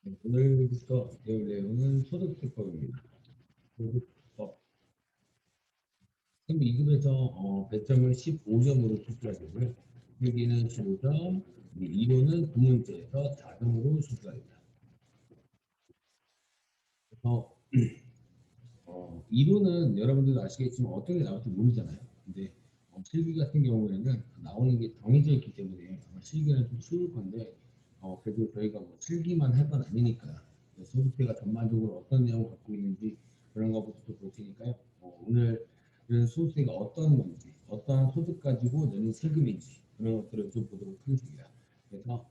네, 오늘부터 배울 내용은 소득세법입니다. 소득법. 선생님 2급에서 배점을 15점으로 추출하 되고요. 필기는 15점, 이론은 9문제에서 자동으로 추출가 됩니다. 그래서 이론은 여러분들도 아시겠지만 어떤 게 나올지 모르잖아요. 근데 실기 같은 경우에는 나오는 게 정해져 있기 때문에 아마 실기는 좀 쉬울 건데 그래도 저희가 뭐 실기만 할 건 아니니까 소득세가 전반적으로 어떤 내용을 갖고 있는지 그런 것부터 볼 테니까요. 오늘은 소득세가 어떤 건지 어떤 소득 가지고 내는 세금인지 그런 것들을 좀 보도록 하겠습니다. 그래서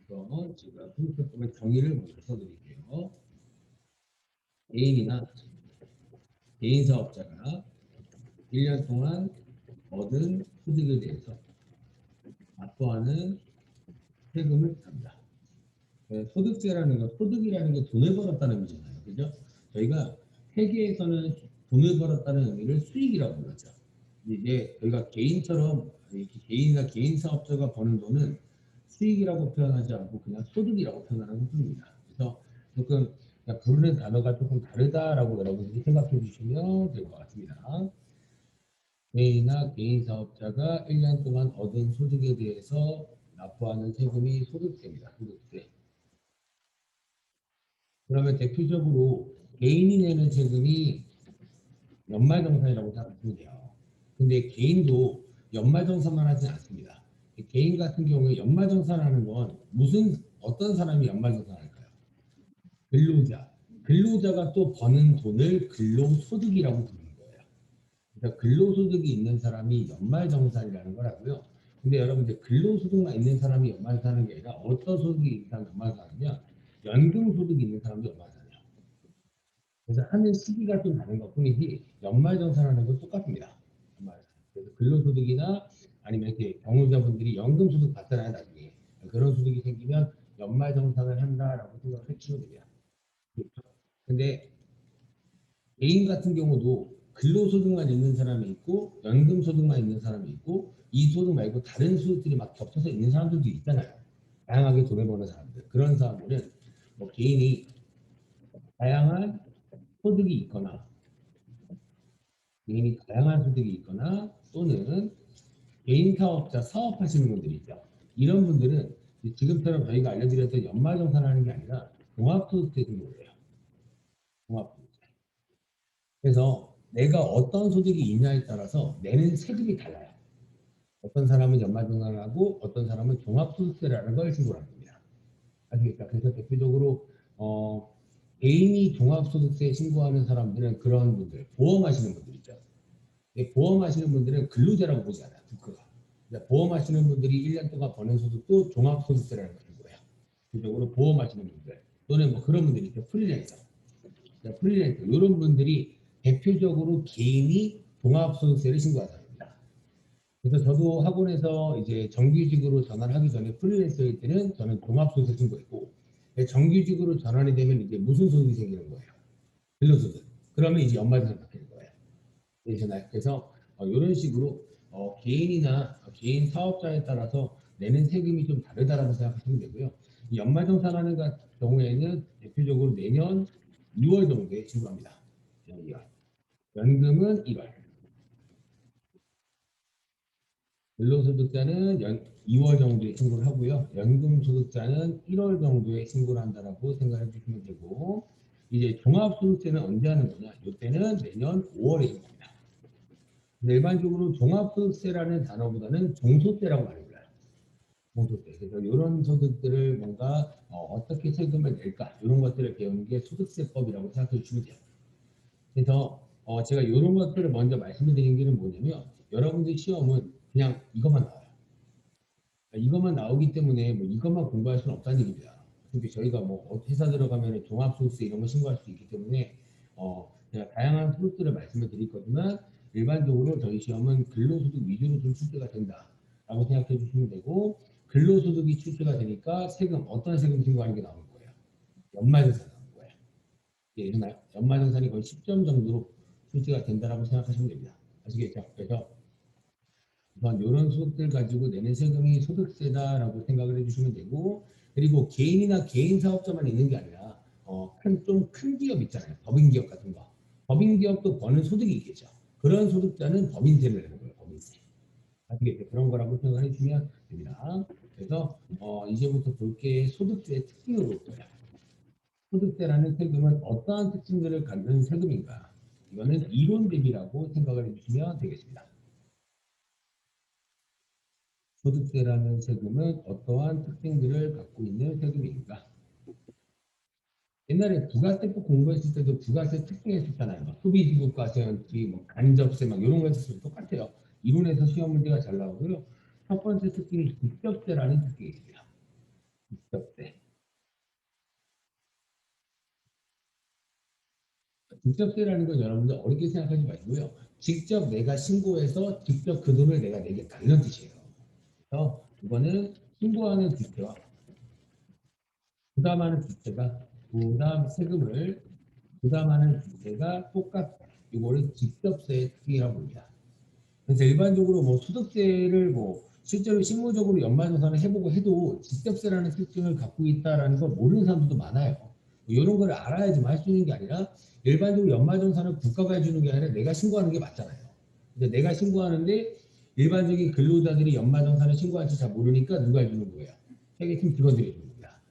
우선 제가 소득세법의 정의를 먼저 써드릴게요. 개인이나 개인 사업자가 1년 동안 얻은 소득에 대해서 납부하는 세금을 합니다. 소득세라는 건 소득이라는 게 돈을 벌었다는 의미잖아요. 그죠? 저희가 회계에서는 돈을 벌었다는 의미를 수익이라고 불렀죠. 이제 저희가 개인처럼 개인이나 개인 사업자가 버는 돈은 수익이라고 표현하지 않고 그냥 소득이라고 표현하는 것뿐입니다. 그래서 조금 부르는 단어가 조금 다르다라고 여러분들이 생각해 주시면 될 것 같습니다. 개인이나 개인 사업자가 1년 동안 얻은 소득에 대해서 납부하는 세금이 소득세입니다. 소득세. 그러면 대표적으로 개인이 내는 세금이 연말정산이라고 생각하시면 돼요. 근데 개인도 연말정산만 하지 않습니다. 개인 같은 경우에 연말정산하는 건 어떤 사람이 연말정산할까요? 근로자. 근로자가 또 버는 돈을 근로소득이라고 부르는 거예요. 그러니까 근로소득이 있는 사람이 연말정산이라는 거라고요. 근데 여러분들 근로소득만 있는 사람이 연말정산하는 게 아니라 어떤 소득이 있는 사람이 연말정산하냐? 연금소득이 있는 사람도 연말정산해요. 그래서 하는 시기가 좀 다른 것 뿐이지 연말정산하는 건 똑같습니다. 그래서 근로소득이나 아니면 이렇게 경호자분들이 연금소득 받잖아요 나중에 그런 소득이 생기면 연말정산을 한다라고 생각해 주시면 됩니다. 그렇죠? 근데 개인 같은 경우도 근로소득만 있는 사람이 있고 연금소득만 있는 사람이 있고 이 소득 말고 다른 소득들이 막 겹쳐서 있는 사람들도 있잖아요. 다양하게 돈을 버는 사람들. 그런 사람들은 뭐 개인이 다양한 소득이 있거나 개인이 다양한 소득이 있거나 또는 개인 사업자 사업하시는 분들이 있죠. 이런 분들은 지금처럼 저희가 알려드렸던 연말정산하는 게 아니라 종합소득세 등록이에요. 종합소득세. 그래서 내가 어떤 소득이 있냐에 따라서 내는 세금이 달라요. 어떤 사람은 연말정산을 하고 어떤 사람은 종합소득세라는 걸 신고를 합니다. 아시겠죠? 그래서 대표적으로 개인이 종합소득세 신고하는 사람들은 그런 분들, 보험하시는 분들 있죠. 보험하시는 분들은 근로자라고 보지 않아요. 국가가. 보험하시는 분들이 1년 동안 버는 소득도 종합소득세라는 거예요. 대표적으로 보험하시는 분들 또는 뭐 그런 분들이 있죠. 프리랜서 이런 분들이 대표적으로 개인이 종합소득세를 신고하는 사람입니다. 그래서 저도 학원에서 이제 정규직으로 전환을 하기 전에 프리랜서일 때는 저는 종합소득세 신고했고 정규직으로 전환이 되면 이제 무슨 소득이 생기는 거예요? 근로소득. 그러면 이제 연말정산 받게 되는 거예요. 되시나요? 그래서 이런 식으로 개인이나 개인 사업자에 따라서 내는 세금이 좀 다르다라고 생각하시면 되고요. 이 연말정산하는 경우에는 대표적으로 내년 2월 정도에 신고합니다. 연금은 1월, 근로소득자는 2월 정도에 신고를 하고요. 연금소득자는 1월 정도에 신고를 한다라고 생각해 주시면 되고 이제 종합소득세는 언제 하는 거냐? 이때는 내년 5월에 신고합니다. 일반적으로 종합소득세라는 단어보다는 종소세라고 많이 불러요. 종소세. 그래서 이런 소득들을 뭔가 떻게 세금을 낼까 이런 것들을 배우는 게 소득세법이라고 생각해 주시면 돼요. 그래서 제가 이런 것들을 먼저 말씀을 드린 게 뭐냐면 여러분들 시험은 그냥 이것만 나와요. 이것만 나오기 때문에 뭐 이것만 공부할 수는 없다는 얘기입니다. 근데 저희가 뭐 회사 들어가면 종합소득세 이런 거 신고할 수 있기 때문에 제가 다양한 소득들을 말씀을 드릴 거지만 일반적으로 저희 시험은 근로소득 위주로 좀 출제가 된다라고 생각해 주시면 되고 근로소득이 출제가 되니까 세금 어떤 세금 신고하는 게 나오는 거예요. 연말정산 나오는 거예요. 예, 이나요 연말정산이 거의 10점 정도로 출제가 된다라고 생각하시면 됩니다. 아시겠죠? 그래서 우선 이런 소득들 가지고 내는 세금이 소득세다라고 생각을 해주시면 되고 그리고 개인이나 개인 사업자만 있는 게 아니라 좀 큰 기업 있잖아요. 법인 기업 같은 거. 법인 기업도 버는 소득이 있겠죠. 그런 소득자는 법인세를 내는 거예요. 법인세. 아시겠죠? 그런 거라고 생각해 주시면 됩니다. 그래서 이제부터 볼 게 소득세의 특징을 볼 거예요. 소득세라는 세금은 어떠한 특징들을 갖는 세금인가? 이거는 이론 대비라고 생각을 해주시면 되겠습니다. 소득세라는 세금은 어떠한 특징들을 갖고 있는 세금인가? 옛날에 부가세법 공부했을 때도 부가세 특징했었잖아요. 막 소비지급과세였지, 뭐 간접세 막 이런 거 했었을 때 똑같아요. 이론에서 시험 문제가 잘 나오고요. 첫 번째 특징이 직접세라는 특징이 있습니다. 직접세. 직접세라는 건 여러분들 어렵게 생각하지 마시고요. 직접 내가 신고해서 직접 그 돈을 내가 내겠다 이런 뜻이에요. 그래서 이거는 신고하는 주체와 부담하는 주체가 부담 세금을 부담하는 주체가 똑같다. 이거를 직접세 특징이라고 봅니다. 그래서 일반적으로 뭐 소득세를 뭐 실제로 실무적으로 연말정산을 해보고 해도 직접세라는 특징을 갖고 있다라는 걸 모르는 사람들도 많아요. 이런 걸 알아야지만 할 수 있는 게 아니라 일반적으로 연말정산을 국가가 해주는 게 아니라 내가 신고하는 게 맞잖아요. 근데 내가 신고하는데 일반적인 근로자들이 연말정산을 신고할지 잘 모르니까 누가 해주는 거예요? 세계팀 직원들이 해주는 겁니다.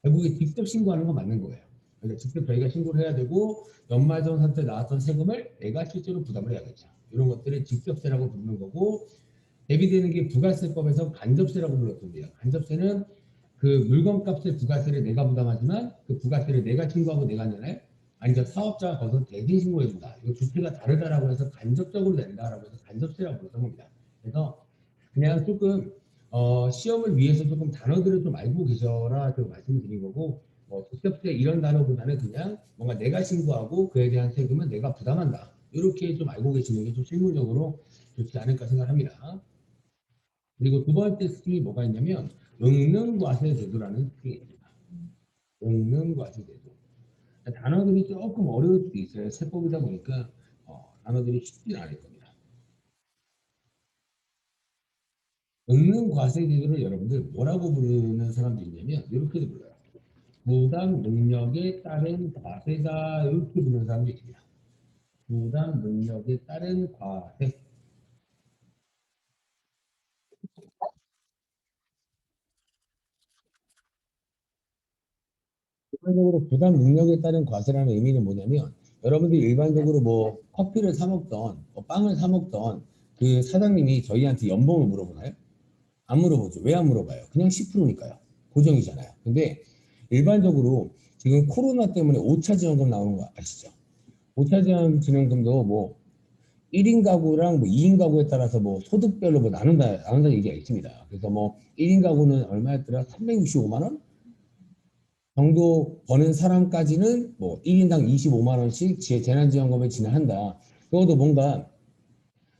결국에 직접 신고하는 건 맞는 거예요. 그래서 직접 저희가 신고를 해야 되고 연말정산 때 나왔던 세금을 내가 실제로 부담을 해야겠죠. 이런 것들을 직접세라고 부르는 거고 대비되는 게 부가세법에서 간접세라고 불렀습니다. 간접세는 그 물건값의 부가세를 내가 부담하지만 그 부가세를 내가 신고하고 내가 내나요? 아니죠. 사업자가 거기서 대신 신고해준다. 이거 주체가 다르다라고 해서 간접적으로 낸다라고 해서 간접세라고 불렀던 겁니다. 그래서 그냥 조금 시험을 위해서 조금 단어들을 좀 알고 계셔라 좀 말씀을 드린 거고 직접세 이런 단어보다는 그냥 뭔가 내가 신고하고 그에 대한 세금은 내가 부담한다. 이렇게 좀 알고 계시는 게 좀 실무적으로 좋지 않을까 생각합니다. 그리고 두 번째 특징이 뭐가 있냐면 응능과세제도라는 특징이 있습니다. 응능과세제도. 단어들이 조금 어려울 수도 있어요. 세법이다 보니까 단어들이 쉽지는 않을 겁니다. 응능과세제도를 여러분들 뭐라고 부르는 사람도 있냐면 이렇게도 불러요. 부담 능력에 따른 과세다 이렇게 부르는 사람도 있습니다. 부담 능력에 따른 과세. 일반적으로 부담 능력에 따른 과세라는 의미는 뭐냐면 여러분들이 일반적으로 뭐 커피를 사 먹던 뭐 빵을 사 먹던 그 사장님이 저희한테 연봉을 물어보나요? 안 물어보죠. 왜 안 물어봐요? 그냥 10%니까요. 고정이잖아요. 근데 일반적으로 지금 코로나 때문에 오차 지원금 나오는 거 아시죠? 오차 지원금도 뭐 1인 가구랑 뭐 2인 가구에 따라서 뭐 소득별로 뭐 나눈다 얘기가 있습니다. 그래서 뭐 1인 가구는 얼마였더라? 365만 원? 정도 버는 사람까지는 뭐 1인당 25만 원씩 재난지원금을 지원한다. 그것도 뭔가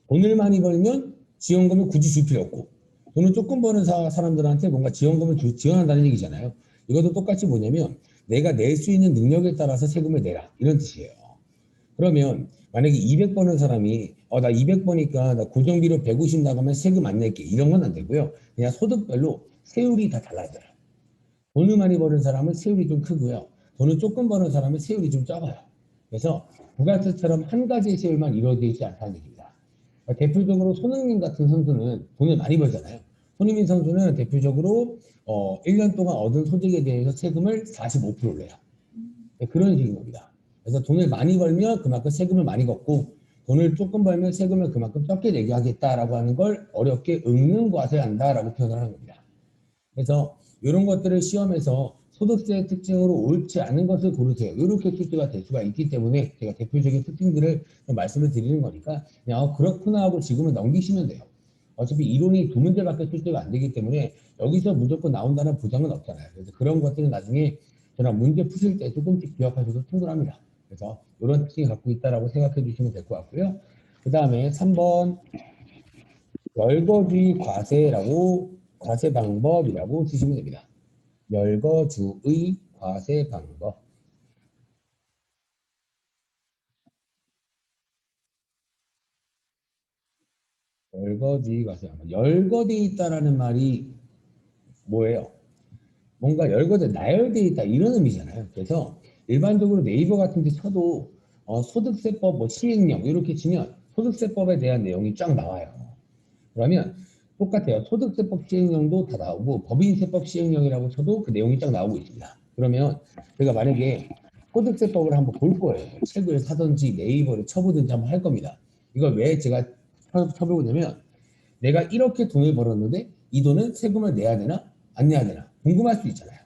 돈을 많이 벌면 지원금을 굳이 줄 필요 없고 돈을 조금 버는 사람들한테 뭔가 지원금을 지원한다는 얘기잖아요. 이것도 똑같이 뭐냐면 내가 낼 수 있는 능력에 따라서 세금을 내라 이런 뜻이에요. 그러면 만약에 200 버는 사람이 나 200 버니까 나 고정비로 150 나가면 세금 안 낼게 이런 건 안 되고요. 그냥 소득별로 세율이 다 달라져요. 돈을 많이 버는 사람은 세율이 좀 크고요. 돈을 조금 버는 사람은 세율이 좀 적어요. 그래서 부가세처럼 한 가지 세율만 이루어져 있지 않다는 얘기입니다. 대표적으로 손흥민 같은 선수는 돈을 많이 벌잖아요. 손흥민 선수는 대표적으로 1년 동안 얻은 소득에 대해서 세금을 45%를 내요. 네, 그런 식인 겁니다. 그래서 돈을 많이 벌면 그만큼 세금을 많이 걷고 돈을 조금 벌면 세금을 그만큼 적게 내게 하겠다라고 하는 걸 어렵게 응능과세한다라고 표현을 하는 겁니다. 그래서 이런 것들을 시험에서 소득세 특징으로 옳지 않은 것을 고르세요. 이렇게 출제가 될 수가 있기 때문에 제가 대표적인 특징들을 말씀을 드리는 거니까 그냥 그렇구나 하고 지금은 넘기시면 돼요. 어차피 이론이 두 문제밖에 출제가 안 되기 때문에 여기서 무조건 나온다는 보장은 없잖아요. 그래서 그런 것들은 나중에 저랑 문제 푸실 때 조금씩 기억하셔도 충분합니다. 그래서 이런 특징이 갖고 있다라고 생각해 주시면 될 것 같고요. 그 다음에 3번 열거주의 과세 방법이라고 쓰시면 됩니다. 열거주의 과세 방법. 열거주의 과세 방법. 열거돼 있다라는 말이 뭐예요? 뭔가 열거돼 나열돼 있다 이런 의미잖아요. 그래서 일반적으로 네이버 같은 데 쳐도 소득세법 뭐 시행령 이렇게 치면 소득세법에 대한 내용이 쫙 나와요. 그러면 똑같아요. 소득세법 시행령도 다 나오고 법인세법 시행령이라고 쳐도 그 내용이 쫙 나오고 있습니다. 그러면 제가 만약에 소득세법을 한번 볼 거예요. 책을 사든지 네이버를 쳐보든지 한번 할 겁니다. 이걸 왜 제가 쳐보냐면 내가 이렇게 돈을 벌었는데 이 돈은 세금을 내야 되나 안 내야 되나 궁금할 수 있잖아요.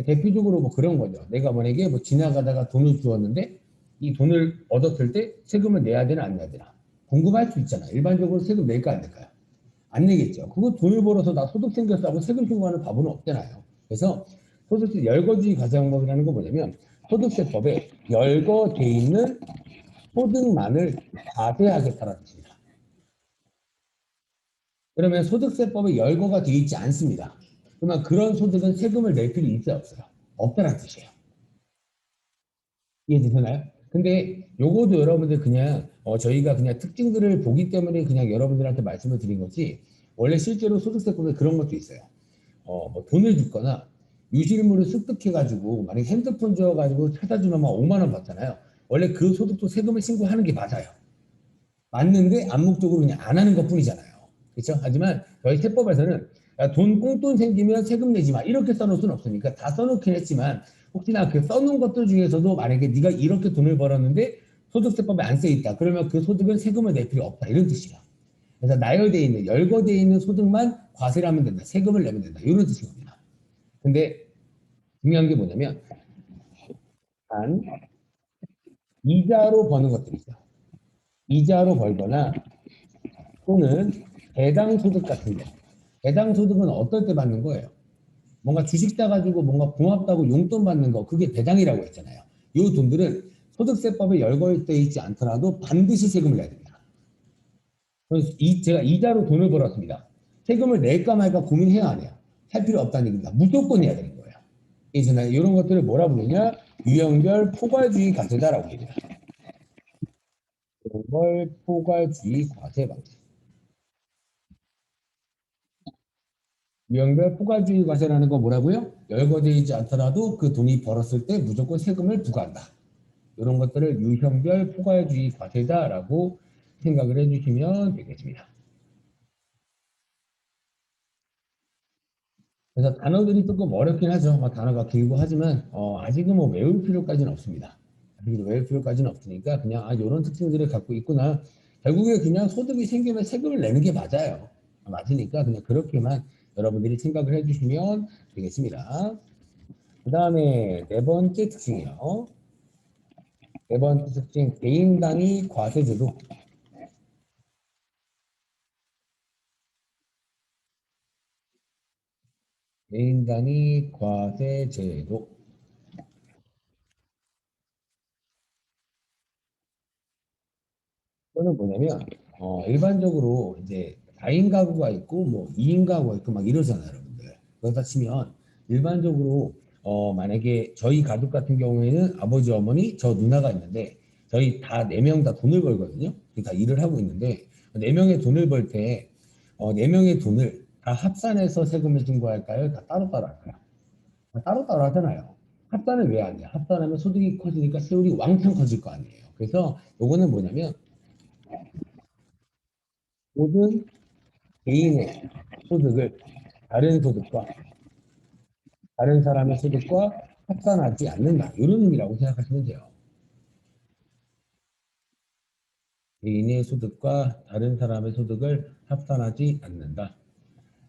대표적으로 뭐 그런 거죠. 내가 만약에 뭐 지나가다가 돈을 주었는데 이 돈을 얻었을 때 세금을 내야 되나 안 내야 되나 궁금할 수 있잖아요. 일반적으로 세금 낼까 안 낼까요? 안 내겠죠. 그거 돈을 벌어서 나 소득 생겼어 하고 세금 신고하는 바보는 없잖아요. 그래서 소득세 열거주의 과세방법이라는 거 뭐냐면 소득세법에 열거돼 있는 소득만을 과세하겠다는 뜻입니다. 그러면 소득세법에 열거가 되어 있지 않습니다. 그러면 그런 소득은 세금을 낼 필요 있어요 없어요? 없다는 뜻이에요. 이해되시나요? 근데 요거도 여러분들 그냥 저희가 그냥 특징들을 보기 때문에 그냥 여러분들한테 말씀을 드린 거지 원래 실제로 소득세법에 그런 것도 있어요. 뭐 돈을 줬거나 유실물을 습득해가지고 만약 핸드폰 줘가지고 찾아주면 막 5만 원 받잖아요. 원래 그 소득도 세금을 신고하는 게 맞아요. 맞는데 암묵적으로 그냥 안 하는 것 뿐이잖아요. 그렇죠? 하지만 저희 세법에서는 야, 돈 꽁돈 생기면 세금 내지 마 이렇게 써놓을 수는 없으니까 다 써놓긴 했지만 혹시나 그 써놓은 것들 중에서도 만약에 네가 이렇게 돈을 벌었는데 소득세법에 안 써 있다. 그러면 그 소득은 세금을 낼 필요 없다. 이런 뜻이야. 그래서 나열되어 있는 열거되어 있는 소득만 과세를 하면 된다. 세금을 내면 된다. 이런 뜻인 겁니다. 근데 중요한 게 뭐냐면 단 이자로 버는 것들이 있어. 이자로 벌거나 또는 배당 소득 같은 거. 배당 소득은 어떨 때 받는 거예요? 뭔가 주식 따가지고 뭔가 고맙다고 용돈 받는 거 그게 배당이라고 했잖아요. 이 돈들은 소득세법에 열거돼 있지 않더라도 반드시 세금을 내야 됩니다. 그래서 제가 이자로 돈을 벌었습니다. 세금을 낼까 말까 고민해야 안 해요. 할 필요 없다는 얘기입니다. 무조건 내야 되는 거예요. 이제는 이런 것들을 뭐라 부르냐? 유형별 포괄주의 과세다라고 합니다. 유형별 포괄주의 과세 방식. 유형별 포괄주의 과세라는 건 뭐라고요? 열거되어 있지 않더라도 그 돈이 벌었을 때 무조건 세금을 부과한다. 이런 것들을 유형별 포괄주의 과세다라고 생각을 해주시면 되겠습니다. 그래서 단어들이 조금 어렵긴 하죠. 단어가 길고 하지만 아직은 뭐 외울 필요까지는 없습니다. 아직은 외울 필요까지는 없으니까 그냥 이런 특징들을 갖고 있구나. 결국에 그냥 소득이 생기면 세금을 내는 게 맞아요. 맞으니까 그냥 그렇게만 여러분들이 생각을 해주시면 되겠습니다. 그 다음에 네 번째 특징이요. 네 번째 특징 개인 단위 과세제도. 개인 단위 과세제도. 이거는 뭐냐면 일반적으로 이제 4인 가구가 있고 뭐 2인 가구가 있고 막 이러잖아요, 여러분들. 그렇다 치면 일반적으로 만약에 저희 가족 같은 경우에는 아버지, 어머니, 저 누나가 있는데 저희 다 4명 다 돈을 벌거든요. 다 일을 하고 있는데 4명의 돈을 벌 때 4명의 돈을 다 합산해서 세금을 신고할까요? 다 따로따로 할까요? 다 따로따로 하잖아요. 합산은 왜 안 돼? 합산하면 소득이 커지니까 세율이 왕창 커질 거 아니에요. 그래서 요거는 뭐냐면 모든 개인의 소득을 다른 소득과 다른 사람의 소득과 합산하지 않는다. 이런 의미라고 생각하시면 돼요. 개인의 소득과 다른 사람의 소득을 합산하지 않는다.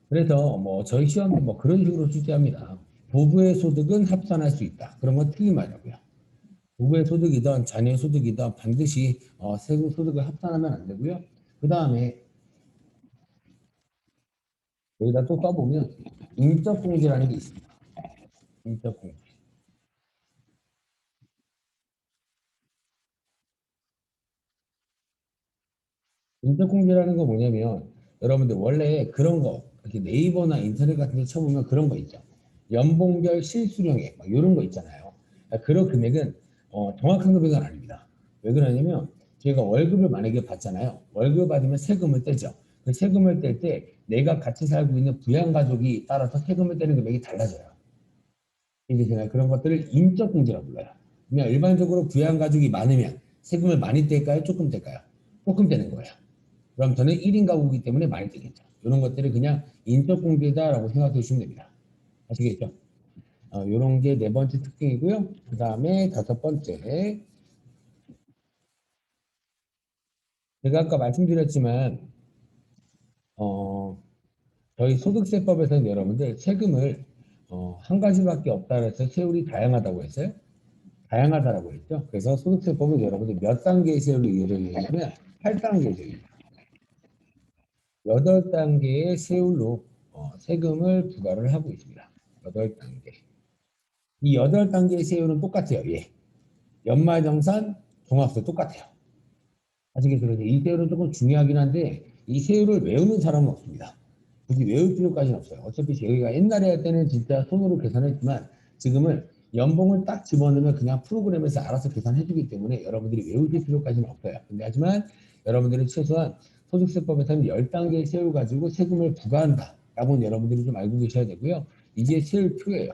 그래서 뭐 저희 시험도 뭐 그런 식으로 출제합니다. 부부의 소득은 합산할 수 있다. 그런 건 틀린 말이고요. 부부의 소득이든 자녀의 소득이든 반드시 세금 소득을 합산하면 안 되고요. 그 다음에 여기다 또 써보면 인적공제라는 게 있습니다. 인적공제. 인적공개라는 거 뭐냐면 여러분들 원래 그런 거 이렇게 네이버나 인터넷 같은 데 쳐보면 그런 거 있죠. 연봉별 실수령액 막 이런 거 있잖아요. 그런 금액은 정확한 금액은 아닙니다. 왜 그러냐면 저희가 월급을 만약에 받잖아요. 월급 받으면 세금을 떼죠. 그 세금을 뗄 때 내가 같이 살고 있는 부양가족이 따라서 세금을 떼는 금액이 달라져요. 이제 제가 그런 것들을 인적공제라고 불러요. 그냥 일반적으로 부양 가족이 많으면 세금을 많이 뗄까요? 조금 뗄까요? 조금 떼는 거예요. 그럼 저는 1인 가구이기 때문에 많이 떼겠죠. 이런 것들을 그냥 인적 공개다라고 생각해 주시면 됩니다. 아시겠죠? 이런 게 네 번째 특징이고요. 그 다음에 다섯 번째, 제가 아까 말씀드렸지만 저희 소득세법에서는 여러분들 세금을 한 가지밖에 없다 그래서 세율이 다양하다고 했어요. 다양하다라고 했죠. 그래서 소득세법은 여러분들 몇 단계의 세율로 이루어지냐면 8단계의 세율, 8단계의 세율로 세금을 부과를 하고 있습니다. 8단계. 이 8단계의 세율은 똑같아요. 예. 연말정산, 종합세 똑같아요. 아시겠죠? 이 세율은 조금 중요하긴 한데 이 세율을 외우는 사람은 없습니다. 굳이 외울 필요까지는 없어요. 어차피 저희가 옛날에 할 때는 진짜 손으로 계산했지만 지금은 연봉을 딱 집어넣으면 그냥 프로그램에서 알아서 계산해주기 때문에 여러분들이 외우실 필요까지는 없어요. 근데 하지만 여러분들은 최소한 소득세법에서는 10단계의 세율 가지고 세금을 부과한다 라고는 여러분들이 좀 알고 계셔야 되고요. 이게 세율표예요.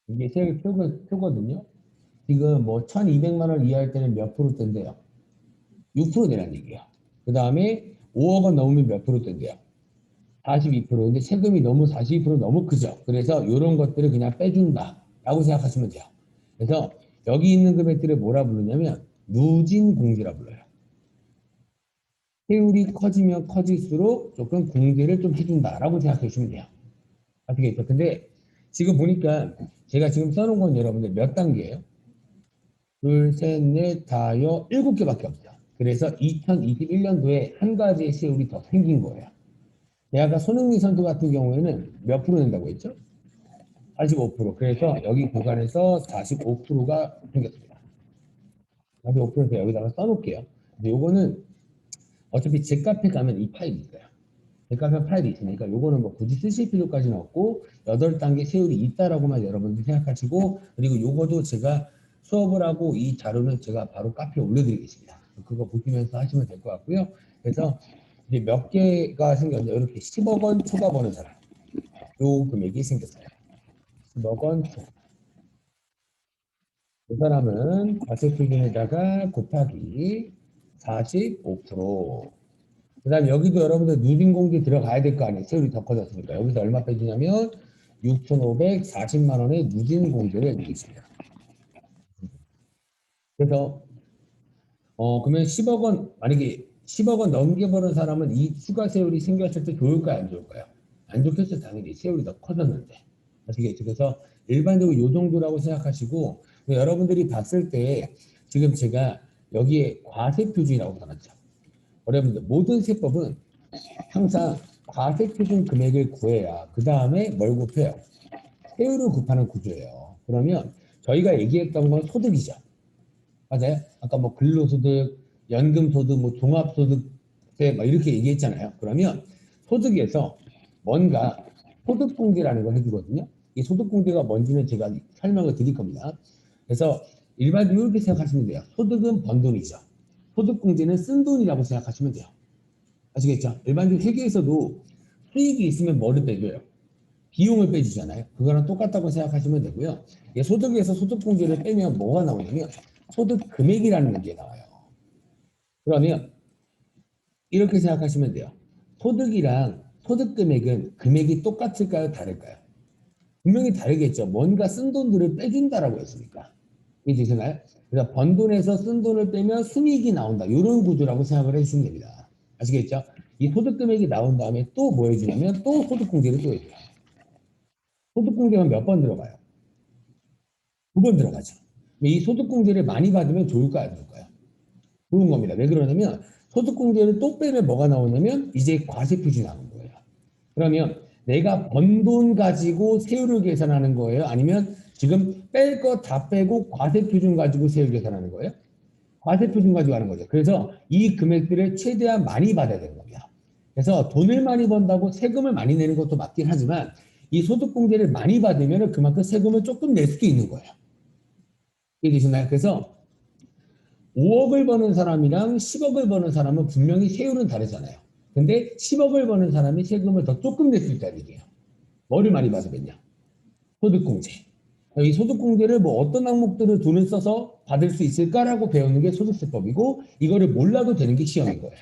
이게 세율표거든요. 지금 뭐 1200만 원 이하일 때는 몇 프로대인데요? 6% 내란 얘기예요. 그 다음에 5억 원 넘으면 몇 프로대인데요? 42%. 근데 세금이 너무 42% 너무 크죠. 그래서 이런 것들을 그냥 빼준다라고 생각하시면 돼요. 그래서 여기 있는 금액들을 뭐라 부르냐면 누진공제라 불러요. 세율이 커지면 커질수록 조금 공제를 좀 해준다라고 생각해 주시면 돼요. 아시겠죠? 근데 지금 보니까 제가 지금 써놓은 건 여러분들 몇 단계예요? 둘, 셋, 넷, 다, 여, 7개밖에 없죠. 그래서 2021년도에 한 가지의 세율이 더 생긴 거예요. 아까 손흥민 선수 같은 경우에는 몇 프로 낸다고 했죠? 45%. 그래서 여기 구간에서 45%가 생겼습니다. 45%에서 여기다가 써놓을게요. 근데 요거는 어차피 제 카페 가면 이 파일이 있어요. 제 카페 파일이 있으니까 요거는 뭐 굳이 쓰실 필요까지는 없고 8단계 세율이 있다라고만 여러분들 생각하시고 그리고 요거도 제가 수업을 하고 이 자료는 제가 바로 카페에 올려드리겠습니다. 그거 보시면서 하시면 될 것 같고요. 그래서 이제 몇 개가 생겼냐 이렇게 10억 원 초과 버는 사람 요 금액이 생겼어요. 10억 원 초과. 그 사람은 과세표준에다가 곱하기 45%. 그 다음에 여기도 여러분들 누진공제 들어가야 될 거 아니에요. 세율이 더 커졌으니까. 여기서 얼마 빼주냐면 6,540만 원의 누진공제를 해드리겠습니다. 그래서 그러면 10억 원 만약에 10억 원 넘게 버는 사람은 이 추가 세율이 생겼을 때 좋을까요? 안 좋을까요? 안 좋겠죠. 당연히 세율이 더 커졌는데. 아시겠죠? 그래서 일반적으로 요 정도라고 생각하시고 여러분들이 봤을 때 지금 제가 여기에 과세표준이라고 써놨죠. 여러분들 모든 세법은 항상 과세표준 금액을 구해야 그 다음에 뭘 곱해요? 세율을 곱하는 구조예요. 그러면 저희가 얘기했던 건 소득이죠. 맞아요? 아까 뭐 근로소득, 연금소득, 뭐 종합소득세 막 이렇게 얘기했잖아요. 그러면 소득에서 뭔가 소득공제라는 걸 해주거든요. 이 소득공제가 뭔지는 제가 설명을 드릴 겁니다. 그래서 일반적으로 이렇게 생각하시면 돼요. 소득은 번 돈이죠. 소득공제는 쓴 돈이라고 생각하시면 돼요. 아시겠죠? 일반적으로 회계에서도 수익이 있으면 뭐를 빼줘요? 비용을 빼주잖아요. 그거랑 똑같다고 생각하시면 되고요. 소득에서 소득공제를 빼면 뭐가 나오냐면 소득 금액이라는 게 나와요. 그러면 이렇게 생각하시면 돼요. 소득이랑 소득 금액은 금액이 똑같을까요? 다를까요? 분명히 다르겠죠. 뭔가 쓴 돈들을 빼준다라고 했으니까. 이해되시나요? 그래서 번 돈에서 쓴 돈을 빼면 순이익이 나온다. 이런 구조라고 생각을 해주시면 됩니다. 아시겠죠? 이 소득 금액이 나온 다음에 또 뭐 해주냐면 또 소득공제를 또 해줘요. 소득공제는 몇 번 들어가요? 2번 들어가죠. 이 소득공제를 많이 받으면 좋을까요? 안 좋을까요? 좋은 겁니다. 왜 그러냐면 소득공제를 또 빼면 뭐가 나오냐면 이제 과세표준이 나오는 거예요. 그러면 내가 번 돈 가지고 세율을 계산하는 거예요? 아니면 지금 뺄 거 다 빼고 과세표준 가지고 세율 계산하는 거예요? 과세표준 가지고 하는 거죠. 그래서 이 금액들을 최대한 많이 받아야 되는 겁니다. 그래서 돈을 많이 번다고 세금을 많이 내는 것도 맞긴 하지만 이 소득공제를 많이 받으면 그만큼 세금을 조금 낼 수도 있는 거예요. 이해되시나요? 그래서 5억을 버는 사람이랑 10억을 버는 사람은 분명히 세율은 다르잖아요. 근데 10억을 버는 사람이 세금을 더 조금 낼 수 있다는 얘기예요. 뭐를 많이 받으면요? 소득공제. 이 소득공제를 뭐 어떤 항목들을 돈을 써서 받을 수 있을까라고 배우는 게 소득세법이고 이거를 몰라도 되는 게 시험인 거예요.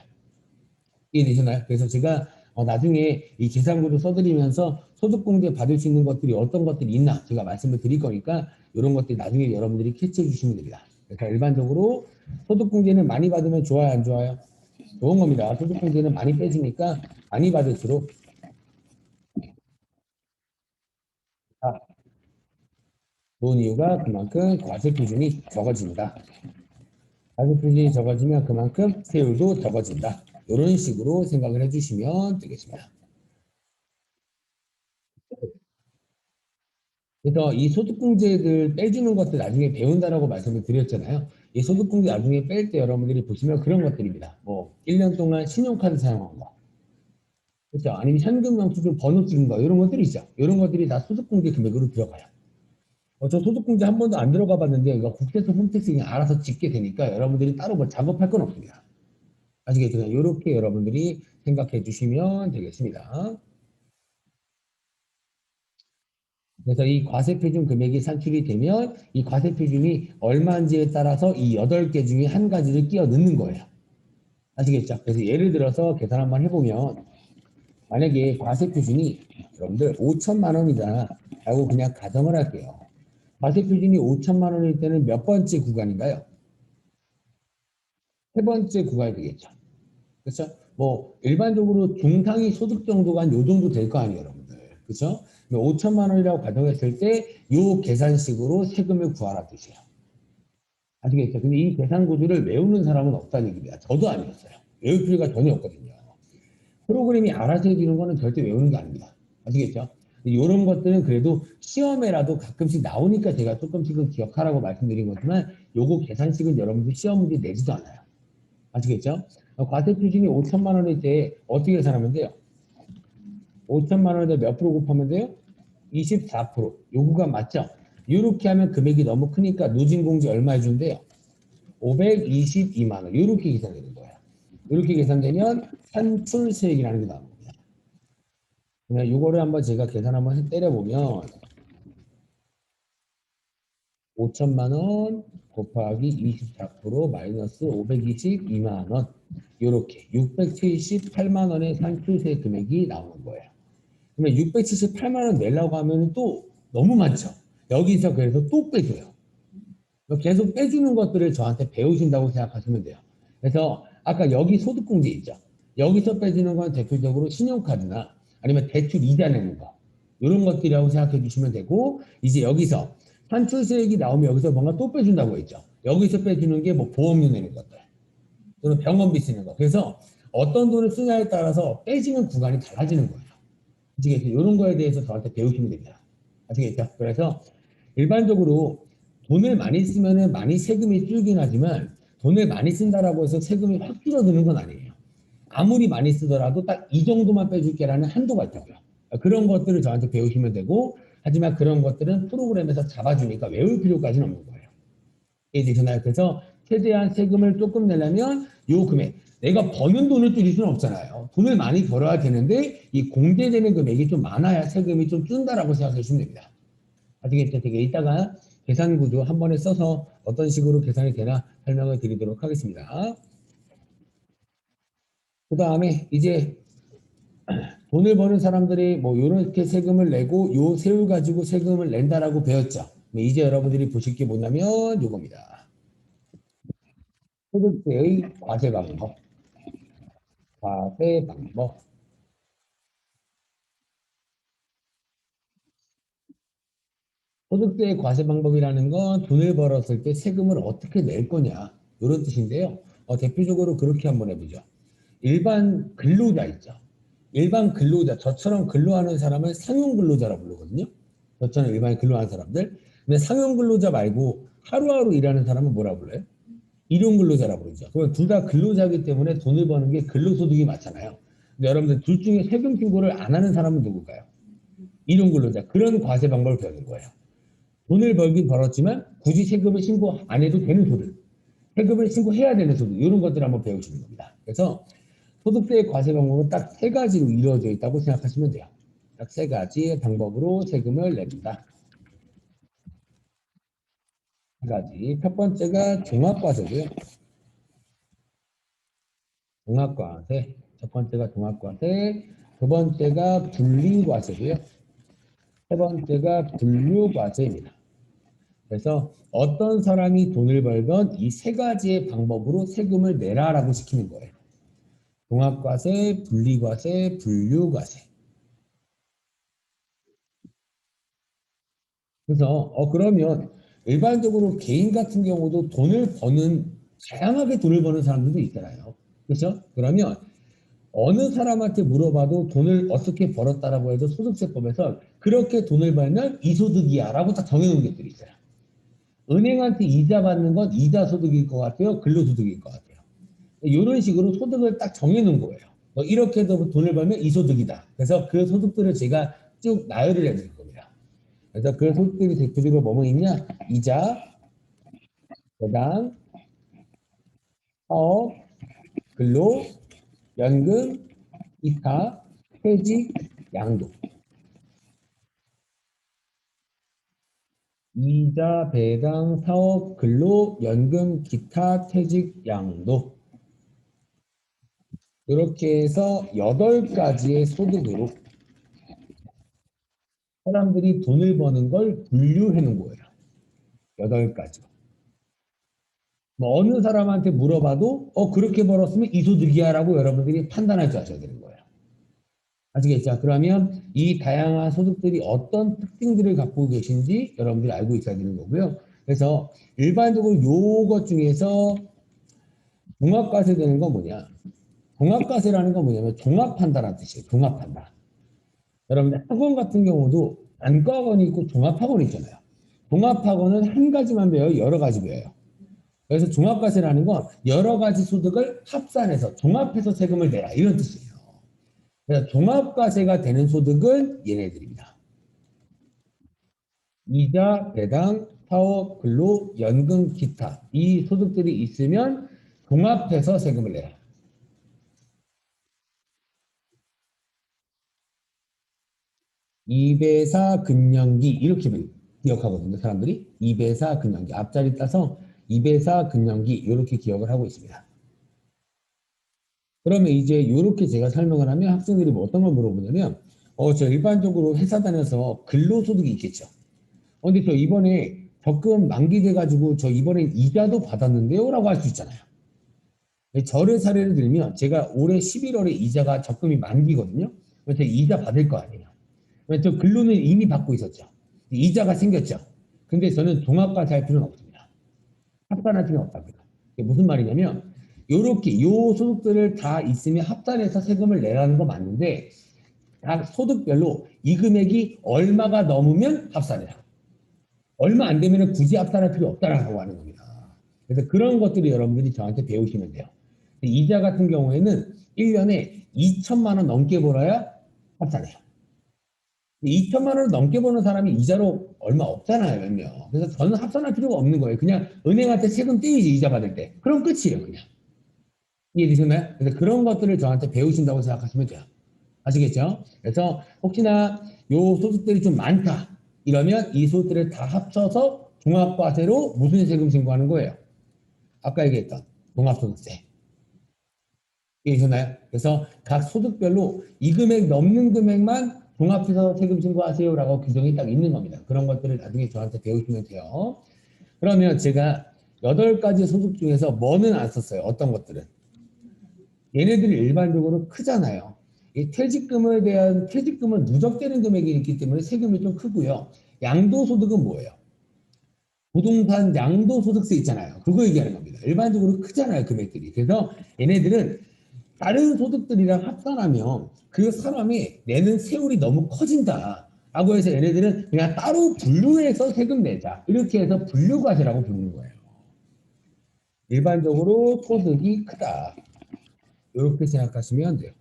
이해되시나요? 그래서 제가 나중에 이 계산구도 써드리면서 소득공제 받을 수 있는 것들이 어떤 것들이 있나 제가 말씀을 드릴 거니까 이런 것들 나중에 여러분들이 캐치해 주시면 됩니다. 그래서 일반적으로 소득공제는 많이 받으면 좋아요, 안 좋아요? 좋은 겁니다. 소득공제는 많이 빼지니까 많이 받을수록 좋은 이유가 그만큼 과세 표준이 적어진다. 과세 표준이 적어지면 그만큼 세율도 적어진다. 이런 식으로 생각을 해주시면 되겠습니다. 그래서 이 소득공제를 빼주는 것들 나중에 배운다라고 말씀을 드렸잖아요. 이 소득공제 나중에 뺄 때 여러분들이 보시면 그런 것들입니다. 뭐 1년 동안 신용카드 사용한 거, 그렇죠? 아니면 현금 영수증 번호 찍은 거 이런 것들이 있죠. 이런 것들이 다 소득공제 금액으로 들어가요. 저 소득공제 한 번도 안 들어가 봤는데 이거 국세청 홈택스 그냥 알아서 짓게 되니까 여러분들이 따로 뭐 작업할 건 없습니다. 아시겠죠? 이렇게 여러분들이 생각해 주시면 되겠습니다. 그래서 이 과세표준 금액이 산출이 되면 이 과세표준이 얼마인지에 따라서 이 8개 중에 한 가지를 끼워 넣는 거예요. 아시겠죠? 그래서 예를 들어서 계산 한번 해보면 만약에 과세표준이 여러분들 5천만 원이다 라고 그냥 가정을 할게요. 과세표준이 5천만 원일 때는 몇 번째 구간인가요? 세 번째 구간이 되겠죠. 그렇죠? 뭐 일반적으로 중상위 소득 정도가 한 요 정도 될 거 아니에요, 여러분들. 그렇죠? 5천만 원이라고 가정했을 때 요 계산식으로 세금을 구하라 뜻이에요. 아시겠죠? 근데 이 계산 구조를 외우는 사람은 없다는 얘기입니다. 저도 아니었어요. 외울 필요가 전혀 없거든요. 프로그램이 알아서 해주는 거는 절대 외우는 게 아닙니다. 아시겠죠? 이런 것들은 그래도 시험에라도 가끔씩 나오니까 제가 조금씩은 기억하라고 말씀드린 거지만 요거 계산식은 여러분들 시험 문제 내지도 않아요. 아시겠죠? 과세 표준이 5천만 원일 때 어떻게 계산하면 돼요? 5천만 원에다 몇 프로 곱하면 돼요? 24%. 요구가 맞죠? 이렇게 하면 금액이 너무 크니까 누진공제 얼마 해준대요? 522만 원. 이렇게 계산되는 거예요. 이렇게 계산되면 산출세액이라는 게 나옵니다. 그냥 요거를 한번 제가 계산 한번 때려보면 5천만 원 곱하기 24% 마이너스 522만 원 이렇게 678만 원의 산출세 금액이 나오는 거예요. 그러면 678만 원 내려고 하면 또 너무 많죠. 여기서 그래서 또 빼줘요. 계속 빼주는 것들을 저한테 배우신다고 생각하시면 돼요. 그래서 아까 여기 소득공제 있죠. 여기서 빼주는 건 대표적으로 신용카드나 아니면 대출 이자 내는 거 이런 것들이라고 생각해 주시면 되고 이제 여기서 산출세액이 나오면 여기서 뭔가 또 빼준다고 했죠. 여기서 빼주는 게 뭐 보험료 내는 것들 또는 병원비 쓰는 거. 그래서 어떤 돈을 쓰냐에 따라서 빼지는 구간이 달라지는 거예요. 아시겠죠? 이런 거에 대해서 저한테 배우시면 됩니다. 아시겠죠? 그래서 일반적으로 돈을 많이 쓰면 많이 세금이 줄긴 하지만 돈을 많이 쓴다라고 해서 세금이 확 줄어드는 건 아니에요. 아무리 많이 쓰더라도 딱 이 정도만 빼줄게라는 한도가 있다고요. 그런 것들을 저한테 배우시면 되고 하지만 그런 것들은 프로그램에서 잡아주니까 외울 필요까지는 없는 거예요. 이해되시나요? 그래서 최대한 세금을 조금 내려면 요 금액 내가 버는 돈을 줄일 수는 없잖아요. 돈을 많이 벌어야 되는데 이 공제되는 금액이 좀 많아야 세금이 좀 준다라고 생각해 주시면 됩니다. 아시겠죠? 되게 이따가 계산 구조 한 번에 써서 어떤 식으로 계산이 되나 설명을 드리도록 하겠습니다. 그 다음에 이제 돈을 버는 사람들이 뭐 이렇게 세금을 내고 요 세율 가지고 세금을 낸다라고 배웠죠. 이제 여러분들이 보실 게 뭐냐면 요겁니다. 소득세의 과세 방법. 과세 방법. 소득세 과세 방법이라는 건 돈을 벌었을 때 세금을 어떻게 낼 거냐 이런 뜻인데요. 대표적으로 그렇게 한번 해보죠. 일반 근로자 있죠. 일반 근로자, 저처럼 근로하는 사람을 상용 근로자라고 부르거든요. 저처럼 일반 근로하는 사람들. 근데 상용 근로자 말고 하루하루 일하는 사람은 뭐라 불러요? 일용 근로자라고 부르죠. 그러면 둘 다 근로자이기 때문에 돈을 버는 게 근로소득이 맞잖아요. 근데 여러분들 둘 중에 세금 신고를 안 하는 사람은 누굴까요? 일용 근로자. 그런 과세 방법을 배우는 거예요. 돈을 벌긴 벌었지만 굳이 세금을 신고 안 해도 되는 소득, 세금을 신고해야 되는 소득 이런 것들을 한번 배우시는 겁니다. 그래서 소득세 과세 방법은 딱 세 가지로 이루어져 있다고 생각하시면 돼요. 딱 세 가지의 방법으로 세금을 냅니다. 두 가지. 첫 번째가 종합과세고요. 종합과세. 첫 번째가 종합과세. 두 번째가 분리과세고요. 세 번째가 분류과세입니다. 그래서 어떤 사람이 돈을 벌건 이 세 가지의 방법으로 세금을 내라라고 시키는 거예요. 종합과세, 분리과세, 분류과세. 그래서 그러면 일반적으로 개인 같은 경우도 다양하게 돈을 버는 사람들도 있잖아요. 그렇죠? 그러면 어느 사람한테 물어봐도 돈을 어떻게 벌었다라고 해도 소득세법에서 그렇게 돈을 벌면 이 소득이야라고 딱 정해놓은 것들이 있어요. 은행한테 이자 받는 건 이자 소득일 것 같아요, 근로소득일 것 같아요. 이런 식으로 소득을 딱 정해놓은 거예요. 이렇게 해서 돈을 벌면 이 소득이다. 그래서 그 소득들을 제가 쭉 나열을 해드릴 겁니다. 그래서 그 소득들이 대표적으로 뭐뭐 있냐? 이자, 배당, 사업, 근로, 연금, 이타, 퇴직, 양도. 이자, 배당, 사업, 근로, 연금, 기타, 퇴직, 양도. 이렇게 해서 8가지의 소득으로 사람들이 돈을 버는 걸 분류해 놓은 거예요. 8가지. 뭐 어느 사람한테 물어봐도 그렇게 벌었으면 이 소득이야라고 여러분들이 판단할 줄 아셔야 되는 거예요. 아시겠죠? 그러면 이 다양한 소득들이 어떤 특징들을 갖고 계신지 여러분들이 알고 있어야 되는 거고요. 그래서 일반적으로 요것 중에서 종합과세 되는 건 뭐냐? 종합과세라는 건 뭐냐면 종합한다라는 뜻이에요. 종합한다. 여러분들 학원 같은 경우도 단과학원이 있고 종합학원이 있잖아요. 종합학원은 한 가지만 배워요. 여러 가지 배워요. 그래서 종합과세라는 건 여러 가지 소득을 합산해서 종합해서 세금을 내라 이런 뜻이에요. 그래서 종합과세가 되는 소득은 얘네들입니다. 이자, 배당, 사업, 근로, 연금, 기타 이 소득들이 있으면 종합해서 세금을 내라. 2배사 근년기 이렇게 기억하거든요. 사람들이 2배사 근년기 앞자리 따서 2배사 근년기 이렇게 기억을 하고 있습니다. 그러면 이제 이렇게 제가 설명을 하면 학생들이 뭐 어떤 걸 물어보냐면 저 일반적으로 회사 다녀서 근로소득이 있겠죠. 근데 저 이번에 적금 만기돼 가지고 저 이번엔 이자도 받았는데요 라고 할 수 있잖아요. 저를 사례를 들면 제가 올해 11월에 이자가 적금이 만기거든요. 그래서 이자 받을 거 아니에요. 저 근로는 이미 받고 있었죠. 이자가 생겼죠. 근데 저는 종합과세 할 필요는 없습니다. 합산할 필요는 없답니다. 이게 무슨 말이냐면 요렇게 요 소득들을 다 있으면 합산해서 세금을 내라는 거 맞는데 각 소득별로 이 금액이 얼마가 넘으면 합산해라. 얼마 안 되면 굳이 합산할 필요 없다라고 하는 겁니다. 그래서 그런 것들이 여러분들이 저한테 배우시면 돼요. 이자 같은 경우에는 1년에 2천만 원 넘게 벌어야 합산해요. 2천만 원을 넘게 버는 사람이 이자로 얼마 없잖아요, 몇 명. 그래서 저는 합산할 필요가 없는 거예요. 그냥 은행한테 세금 떼이지, 이자 받을 때. 그럼 끝이에요, 그냥. 이해되셨나요? 그래서 그런 것들을 저한테 배우신다고 생각하시면 돼요. 아시겠죠? 그래서 혹시나 요 소득들이 좀 많다. 이러면 이 소득들을 다 합쳐서 종합과세로 무슨 세금 신고하는 거예요? 아까 얘기했던 종합소득세. 이해되셨나요? 그래서 각 소득별로 이 금액 넘는 금액만 종합해서 세금 신고하세요라고 규정이 딱 있는 겁니다. 그런 것들을 나중에 저한테 배우시면 돼요. 그러면 제가 8가지 소득 중에서 뭐는 안 썼어요? 어떤 것들은? 얘네들이 일반적으로 크잖아요. 이 퇴직금에 대한 퇴직금은 누적되는 금액이 있기 때문에 세금이 좀 크고요. 양도소득은 뭐예요? 부동산 양도소득세 있잖아요. 그거 얘기하는 겁니다. 일반적으로 크잖아요, 금액들이. 그래서 얘네들은 다른 소득들이랑 합산하면 그 사람이 내는 세율이 너무 커진다. 라고 해서 얘네들은 그냥 따로 분류해서 세금 내자. 이렇게 해서 분류과세라고 부르는 거예요. 일반적으로 소득이 크다. 이렇게 생각하시면 돼요.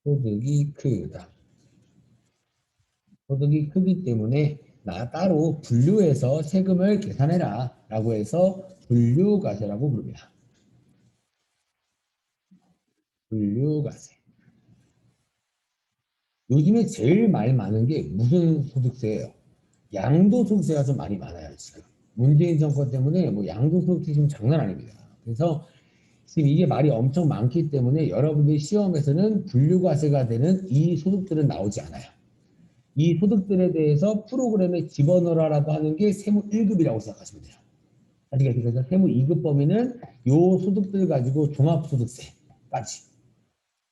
소득이 크다. 소득이 크기 때문에 나 따로 분류해서 세금을 계산해라. 라고 해서 분류과세라고 부릅니다. 분류과세. 요즘에 제일 말 많은 게 무슨 소득세예요? 양도소득세가 좀 많이 많아요, 지금. 문재인 정권 때문에 뭐 양도소득세 지금 장난 아닙니다. 그래서 지금 이게 말이 엄청 많기 때문에 여러분들이 시험에서는 분류과세가 되는 이 소득들은 나오지 않아요. 이 소득들에 대해서 프로그램에 집어넣으라고 하는 게 세무 1급이라고 생각하시면 돼요. 아시겠죠? 그래서 세무 2급 범위는 요 소득들 가지고 종합소득세까지.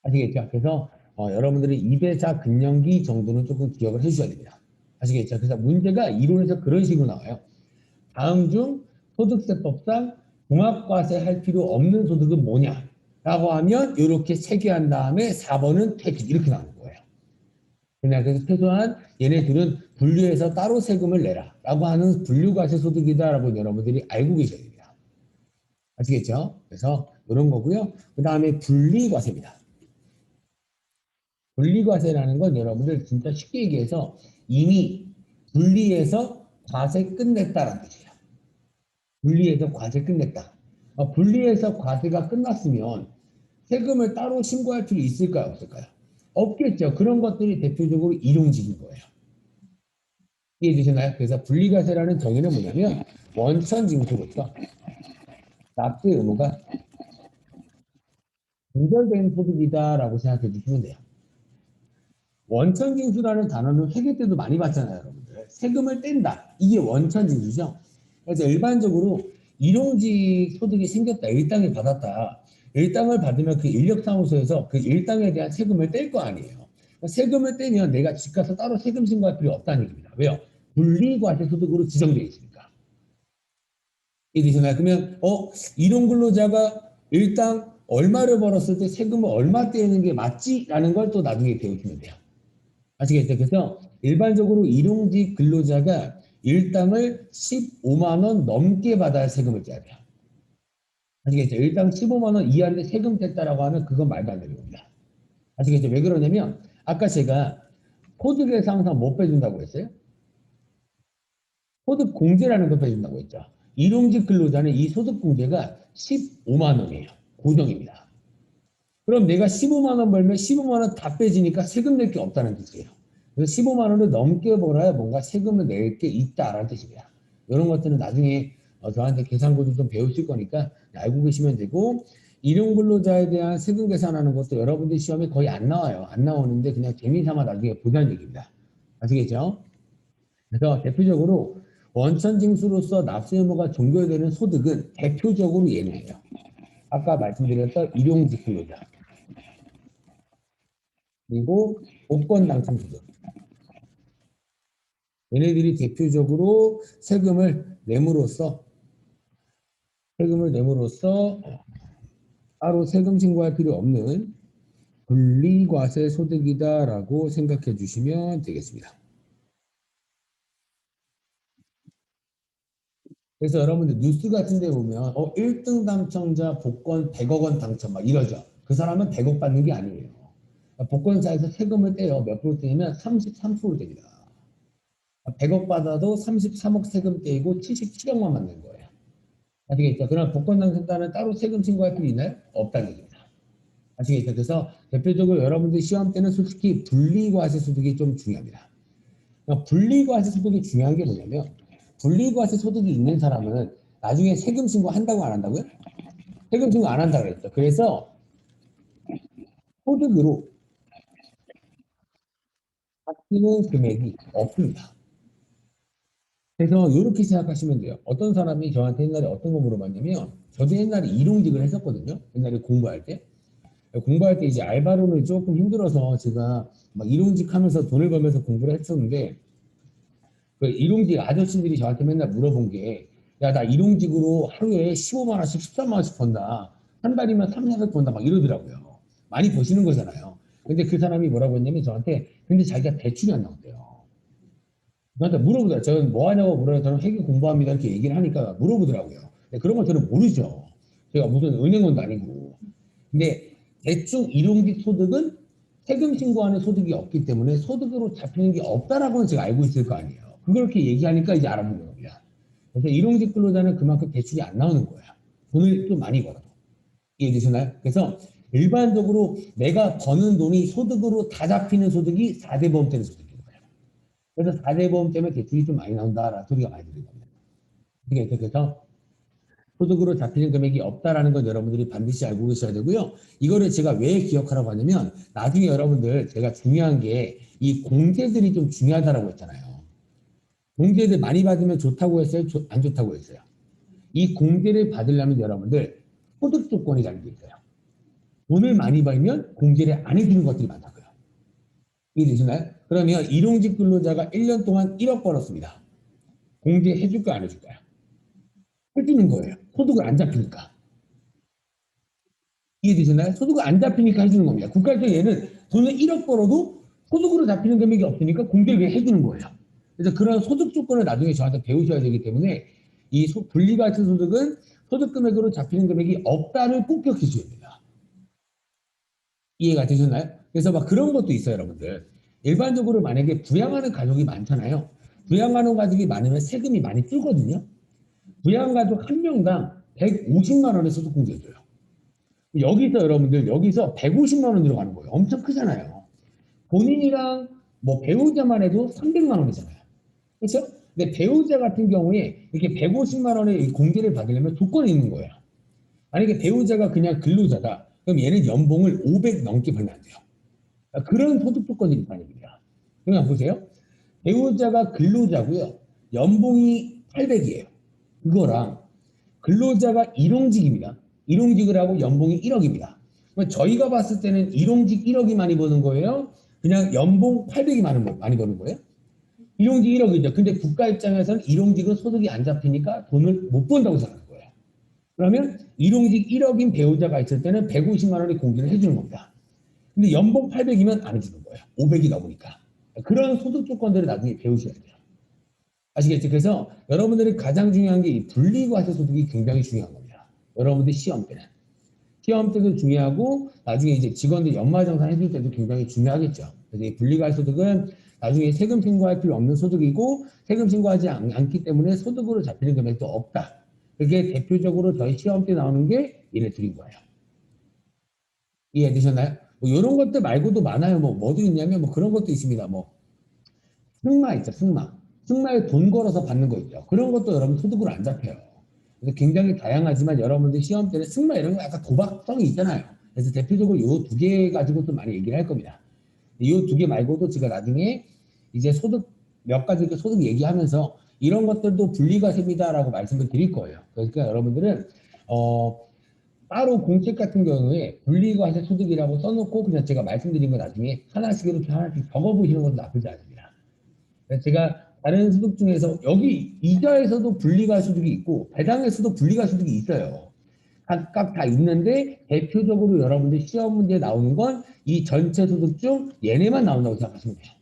아시겠죠? 그래서 여러분들이 2배차 근년기 정도는 조금 기억을 해주셔야 됩니다. 아시겠죠? 그래서 문제가 이론에서 그런 식으로 나와요. 다음 중 소득세법상 종합과세 할 필요 없는 소득은 뭐냐? 라고 하면 이렇게 세 개 한 다음에 4번은 퇴직 이렇게 나오는 거예요. 그냥 그래서 최소한 얘네들은 분류해서 따로 세금을 내라 라고 하는 분류과세 소득이다라고 여러분들이 알고 계셔야 됩니다. 아시겠죠? 그래서 이런 거고요. 그 다음에 분리과세입니다. 분리과세라는 건 여러분들 진짜 쉽게 얘기해서 이미 분리해서 과세 끝냈다라는 뜻이에요. 분리해서 과세 끝냈다. 분리해서 과세가 끝났으면 세금을 따로 신고할 필요 있을까요? 없을까요? 없겠죠. 그런 것들이 대표적으로 일용직인 거예요. 이해되시나요? 그래서 분리과세라는 정의는 뭐냐면 원천징수로서 납세 의무가 분절된 소득이다라고 생각해 주시면 돼요. 원천징수라는 단어는 회계 때도 많이 봤잖아요, 여러분들. 세금을 뗀다. 이게 원천징수죠. 그래서 일반적으로 일용직 소득이 생겼다, 일당을 받았다. 일당을 받으면 그 인력사무소에서 그 일당에 대한 세금을 뗄 거 아니에요. 세금을 떼면 내가 집 가서 따로 세금 신고할 필요 없다는 얘기입니다. 왜요? 분리과세 소득으로 지정되어 있으니까. 이해되시나요? 그러면 일용근로자가 일당 얼마를 벌었을 때 세금을 얼마 떼는 게 맞지? 라는 걸 또 나중에 배우시면 돼요. 아시겠죠? 그래서 일반적으로 일용직 근로자가 일당을 15만 원 넘게 받아야 세금을 떼야 돼요. 아시겠죠? 일당 15만 원 이하인데 세금 뗐다라고 하면 그건 말도 안 되는 겁니다. 아시겠죠? 왜 그러냐면 아까 제가 소득에서 항상 못 빼준다고 했어요? 소득 공제라는 거 빼준다고 했죠. 일용직 근로자는 이 소득 공제가 15만 원이에요. 고정입니다. 그럼 내가 15만 원 벌면 15만 원 다 빼지니까 세금 낼 게 없다는 뜻이에요. 그래서 15만 원을 넘게 벌어야 뭔가 세금을 낼 게 있다라는 뜻입니다. 이런 것들은 나중에 저한테 계산고를 좀 배우실 거니까 알고 계시면 되고 일용근로자에 대한 세금 계산하는 것도 여러분들 시험에 거의 안 나와요. 안 나오는데 그냥 재미삼아 나중에 보자는 얘기입니다. 아시겠죠? 그래서 대표적으로 원천징수로서 납세 의무가 종결되는 소득은 대표적으로 얘네예요. 아까 말씀드렸던 일용직 근로자 그리고 복권 당첨 소득 얘네들이 대표적으로 세금을 내므로써 따로 세금 신고할 필요 없는 분리과세 소득이다라고 생각해 주시면 되겠습니다. 그래서 여러분들 뉴스 같은 데 보면 1등 당첨자 복권 100억 원 당첨 막 이러죠. 그 사람은 100억 받는 게 아니에요. 복권사에서 세금을 떼요. 몇 프로 떼냐면 33% 떼니다. 100억 받아도 33억 세금 떼고 77억만 받는 거예요. 아시겠죠? 그럼 복권 당첨자는 따로 세금 신고할 필요 있나요? 없다는 얘기입니다. 아시겠죠? 그래서 대표적으로 여러분들 시험 때는 솔직히 분리과세 소득이 좀 중요합니다. 분리과세 소득이 중요한 게 뭐냐면 분리과세 소득이 있는 사람은 나중에 세금 신고 한다고 안 한다고요? 세금 신고 안 한다고 그랬죠. 그래서 소득으로 바뀌는 금액이 없습니다. 그래서 이렇게 생각하시면 돼요. 어떤 사람이 저한테 옛날에 어떤 거 물어봤냐면 저도 옛날에 일용직을 했었거든요. 옛날에 공부할 때. 공부할 때 이제 알바로는 조금 힘들어서 제가 막 일용직 하면서 돈을 벌면서 공부를 했었는데 그 일용직 아저씨들이 저한테 맨날 물어본 게 야, 나 일용직으로 하루에 15만 원씩 13만 원씩 번다. 한 달이면 3, 400 번다. 막 이러더라고요. 많이 버시는 거잖아요. 근데 그 사람이 뭐라고 했냐면 저한테 근데 자기가 대출이 안 나온대요. 저한테 물어보더라고요. 저는 뭐 하냐고 물어요. 저는 회계 공부합니다. 이렇게 얘기를 하니까 물어보더라고요. 근데 그런 건 저는 모르죠. 제가 무슨 은행원도 아니고. 근데 대충 일용직 소득은 세금 신고하는 소득이 없기 때문에 소득으로 잡히는 게 없다라고는 제가 알고 있을 거 아니에요. 그렇게 얘기하니까 이제 알아보는 겁니다. 그래서 일용직 근로자는 그만큼 대출이 안 나오는 거예요. 돈을 좀 많이 벌어도. 이해되시나요? 그래서 일반적으로 내가 버는 돈이 소득으로 다 잡히는 소득이 4대 보험 때는 소득인 거예요. 그래서 4대 보험 때문에 대출이 좀 많이 나온다라는 소리가 많이 들리는 겁니다. 그래서 소득으로 잡히는 금액이 없다라는 건 여러분들이 반드시 알고 계셔야 되고요. 이거를 제가 왜 기억하라고 하냐면 나중에 여러분들 제가 중요한 게 이 공제들이 좀 중요하다라고 했잖아요. 공제를 많이 받으면 좋다고 했어요? 안 좋다고 했어요? 이 공제를 받으려면 여러분들 소득 조건이라는 게 있어요. 돈을 많이 벌면 공제를 안 해주는 것들이 많다고요. 이해되시나요? 그러면 일용직 근로자가 1년 동안 1억 벌었습니다. 공제 해줄까 안 해줄까요? 해주는 거예요. 소득을 안 잡히니까. 이해되시나요? 소득을 안 잡히니까 해주는 겁니다. 국가에서 얘는 돈을 1억 벌어도 소득으로 잡히는 금액이 없으니까 공제를 왜 해주는 거예요. 그래서 그런 소득 조건을 나중에 저한테 배우셔야 되기 때문에 이 분리과세 소득은 소득 금액으로 잡히는 금액이 없다를 꼭 기억해 주셔야 됩니다. 이해가 되셨나요? 그래서 막 그런 것도 있어요, 여러분들. 일반적으로 만약에 부양하는 가족이 많잖아요. 부양하는 가족이 많으면 세금이 많이 줄거든요. 부양가족 한 명당 150만 원의 소득공제해줘요. 여기서 여러분들 여기서 150만 원 들어가는 거예요. 엄청 크잖아요. 본인이랑 뭐 배우자만 해도 300만 원이잖아요. 그렇죠? 근데 배우자 같은 경우에 이렇게 150만 원의 공제를 받으려면 조건이 있는 거예요. 만약에 배우자가 그냥 근로자다. 그럼 얘는 연봉을 500 넘게 벌면 안 돼요. 그런 소득 조건들이 있다는 얘기입니다. 그냥 보세요. 배우자가 근로자고요. 연봉이 800이에요. 그거랑 근로자가 일용직입니다. 일용직을 하고 연봉이 1억입니다. 저희가 봤을 때는 일용직 1억이 많이 버는 거예요. 그냥 연봉 800이 많이 버는 거예요. 일용직 1억이죠. 근데 국가 입장에서는 일용직은 소득이 안 잡히니까 돈을 못 번다고 생각하는 거예요. 그러면 일용직 1억인 배우자가 있을 때는 150만 원의 공제를 해주는 겁니다. 근데 연봉 800이면 안 해주는 거예요. 500이 나오니까. 그런 소득 조건들을 나중에 배우셔야 돼요. 아시겠죠? 그래서 여러분들이 가장 중요한 게 이 분리과세 소득이 굉장히 중요한 겁니다. 여러분들 시험 때는. 시험 때도 중요하고 나중에 이제 직원들 연말정산 해줄 때도 굉장히 중요하겠죠. 그래서 이 분리과세 소득은 나중에 세금 신고할 필요 없는 소득이고 세금 신고하지 않기 때문에 소득으로 잡히는 금액도 없다. 그게 대표적으로 저희 시험 때 나오는 게 이래 드린 거예요. 이해되셨나요? 뭐 이런 것들 말고도 많아요. 뭐도 있냐면 뭐 그런 것도 있습니다. 뭐 승마 있죠, 승마. 승마에 돈 걸어서 받는 거 있죠. 그런 것도 여러분 소득으로 안 잡혀요. 그래서 굉장히 다양하지만 여러분들 시험 때는 승마 이런 거 약간 도박성이 있잖아요. 그래서 대표적으로 이 두 개 가지고 좀 많이 얘기를 할 겁니다. 이 두 개 말고도 제가 나중에 이제 소득 몇 가지 이렇게 소득 얘기하면서 이런 것들도 분리과세입니다라고 말씀을 드릴 거예요. 그러니까 여러분들은 따로 공책 같은 경우에 분리과세 소득이라고 써놓고 그냥 제가 말씀드린 거 나중에 하나씩 이렇게 하나씩 적어보시는 것도 나쁘지 않습니다. 제가 다른 소득 중에서 여기 이자에서도 분리과세 소득이 있고 배당에서도 분리과세 소득이 있어요. 각각 다 있는데 대표적으로 여러분들 시험 문제에 나오는 건 이 전체 소득 중 얘네만 나온다고 생각하시면 돼요.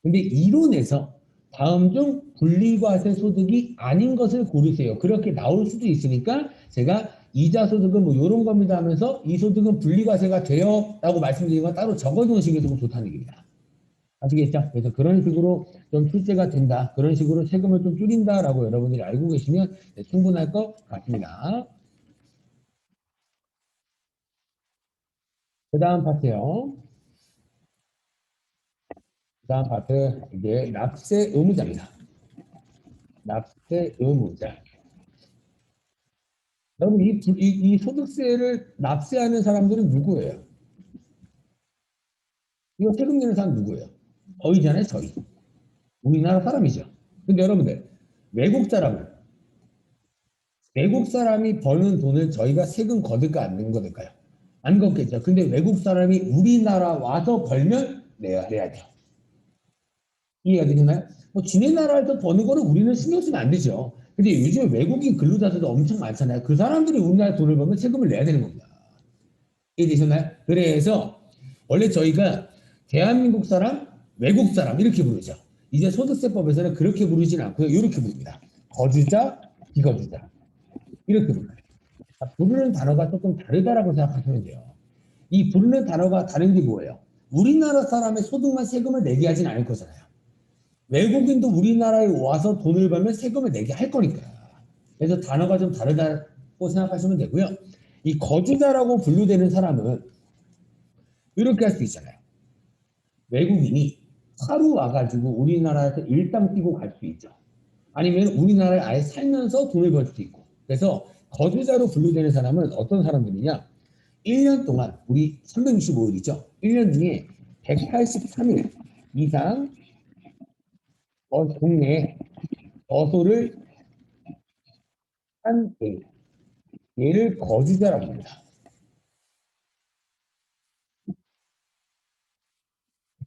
근데 이론에서 다음 중 분리과세 소득이 아닌 것을 고르세요. 그렇게 나올 수도 있으니까 제가 이자 소득은 뭐 이런 겁니다 하면서 이 소득은 분리과세가 돼요 라고 말씀드린 건 따로 적어놓으시는 게 조금 좋다는 얘기입니다. 아시겠죠? 그래서 그런 식으로 좀 출제가 된다. 그런 식으로 세금을 좀 줄인다라고 여러분들이 알고 계시면 충분할 것 같습니다. 그 다음 파트요. 그 다음 파트 이제 납세 의무자입니다. 납세 의무자. 여러분 이 소득세를 납세하는 사람들은 누구예요? 이거 세금 내는 사람 누구예요? 저희잖아요, 저희. 우리나라 사람이죠. 근데 여러분들 외국 사람이 버는 돈을 저희가 세금 거둘까 안 거둘까요? 안 걷겠죠. 근데 외국 사람이 우리나라 와서 벌면 내야 돼요. 이해가 되시나요? 뭐 지네 나라에서 버는 거는 우리는 신경 쓰면 안 되죠. 근데 요즘 외국인 근로자들도 엄청 많잖아요. 그 사람들이 우리나라 돈을 벌면 세금을 내야 되는 겁니다. 이해되셨나요? 그래서 원래 저희가 대한민국 사람, 외국 사람 이렇게 부르죠. 이제 소득세법에서는 그렇게 부르지는 않고요. 이렇게 부릅니다. 거주자, 비거주자 이렇게 불러요. 부르는 단어가 조금 다르다라고 생각하시면 돼요. 이 부르는 단어가 다른 게 뭐예요? 우리나라 사람의 소득만 세금을 내게 하진 않을 거잖아요. 외국인도 우리나라에 와서 돈을 벌면 세금을 내게 할 거니까. 그래서 단어가 좀 다르다고 생각하시면 되고요. 이 거주자라고 분류되는 사람은 이렇게 할 수 있잖아요. 외국인이 하루 와가지고 우리나라에서 일당 뛰고 갈 수 있죠. 아니면 우리나라에 아예 살면서 돈을 벌 수도 있고. 그래서 거주자로 분류되는 사람은 어떤 사람들이냐? 1년 동안 우리 365일이죠. 1년 중에 183일 이상 국내에 거소를 한 얘를 거주자라고 합니다.